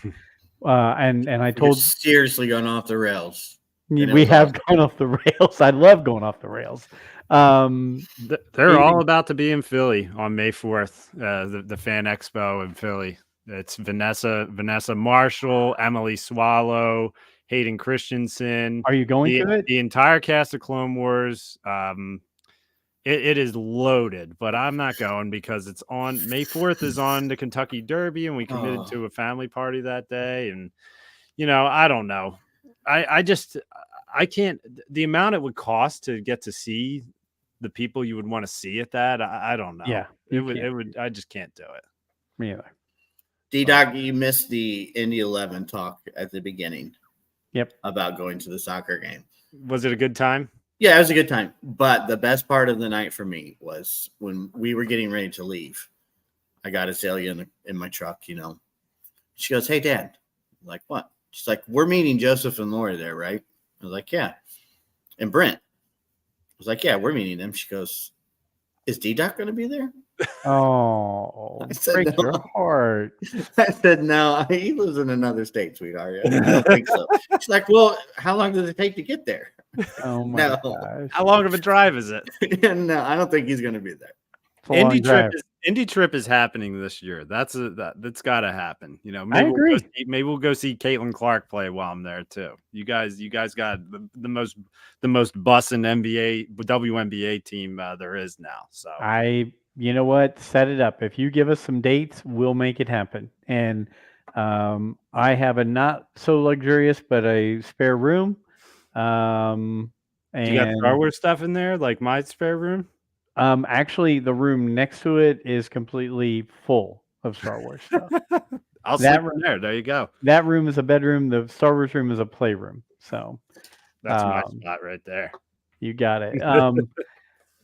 and I We're told seriously going off the rails. and it we was have awesome. gone off the rails. I love going off the rails. They're all about to be in Philly on May 4th, the Fan Expo in Philly. It's Vanessa Marshall, Emily Swallow, Hayden Christensen, Are you going to it? the entire cast of Clone Wars. It is loaded, but I'm not going because it's on May 4th is on the Kentucky Derby, and we committed Oh. to a family party that day. And I don't know. I can't. The amount it would cost to get to see the people you would want to see at that, I don't know. Yeah, it you would. can't. It would. I just can't do it. Me either. D-Doc, you missed the Indy 11 talk at the beginning. Yep. About going to the soccer game. Was it a good time? Yeah, it was a good time. But the best part of the night for me was when we were getting ready to leave. I got Azalea in my truck, She goes, "Hey, Dad." I'm like, "What?" She's like, "We're meeting Joseph and Lori there, right?" I was like, "Yeah." And Brent. I was like, "Yeah, we're meeting them." She goes, "Is D-Doc going to be there?" Oh, I said break no. your heart. I said, "No, he lives in another state, sweetheart. I don't think so." She's like, "Well, how long does it take to get there?" Oh my No. gosh. How long of a drive is it? No, I don't think he's going to be there. It's a long Indy drive. trip is Indie trip is happening this year. That's got to happen. You know, I agree. Maybe we'll go see Caitlin Clark play while I'm there too. You guys got the most bussin' NBA WNBA team there is now. So You know what? Set it up. If you give us some dates, we'll make it happen. And I have a not so luxurious, but a spare room. And you got Star Wars stuff in there, like my spare room. Actually, the room next to it is completely full of Star Wars stuff. I'll sleep in there. There you go. That room is a bedroom. The Star Wars room is a playroom. So that's my spot right there. You got it.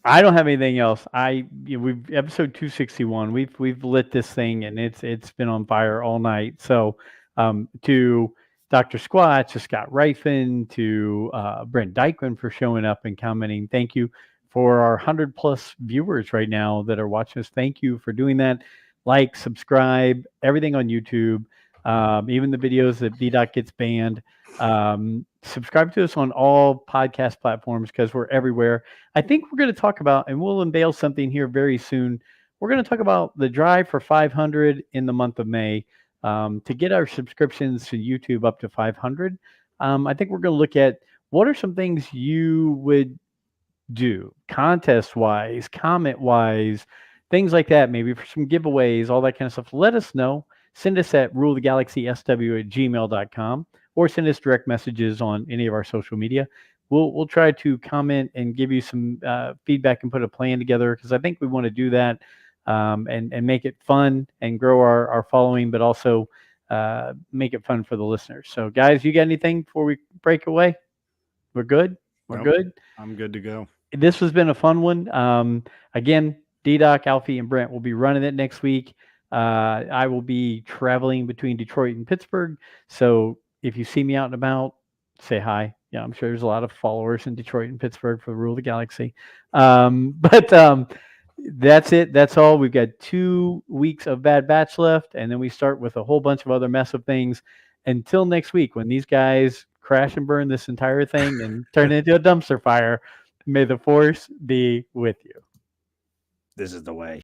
I don't have anything else. We've episode 261. We've lit this thing and it's been on fire all night. So to Dr. Squatch, to Scott Reifin, to Brent Dykeman for showing up and commenting. Thank you for our 100+ viewers right now that are watching us. Thank you for doing that. Like, subscribe, everything on YouTube, even the videos that DDoc gets banned. Subscribe to us on all podcast platforms because we're everywhere. I think we're going to talk about, and we'll unveil something here very soon. We're going to talk about the drive for 500 in the month of May to get our subscriptions to YouTube up to 500. I think we're going to look at what are some things you would do contest wise, comment wise, things like that, maybe for some giveaways, all that kind of stuff. Let us know. Send us at rulethegalaxysw@gmail.com or send us direct messages on any of our social media. We'll try to comment and give you some feedback and put a plan together because I think we want to do that and make it fun and grow our following, but also make it fun for the listeners. So guys, you got anything before we break away? We're good? We're good? I'm good to go. This has been a fun one. Again, DDoc, Alfie, and Brent will be running it next week. I will be traveling between Detroit and Pittsburgh. So if you see me out and about, say hi. Yeah, I'm sure there's a lot of followers in Detroit and Pittsburgh for the Rule of the Galaxy. But that's it. That's all. We've got 2 weeks of Bad Batch left, and then we start with a whole bunch of other mess of things until next week when these guys crash and burn this entire thing and turn it into a dumpster fire. May the Force be with you. This is the way.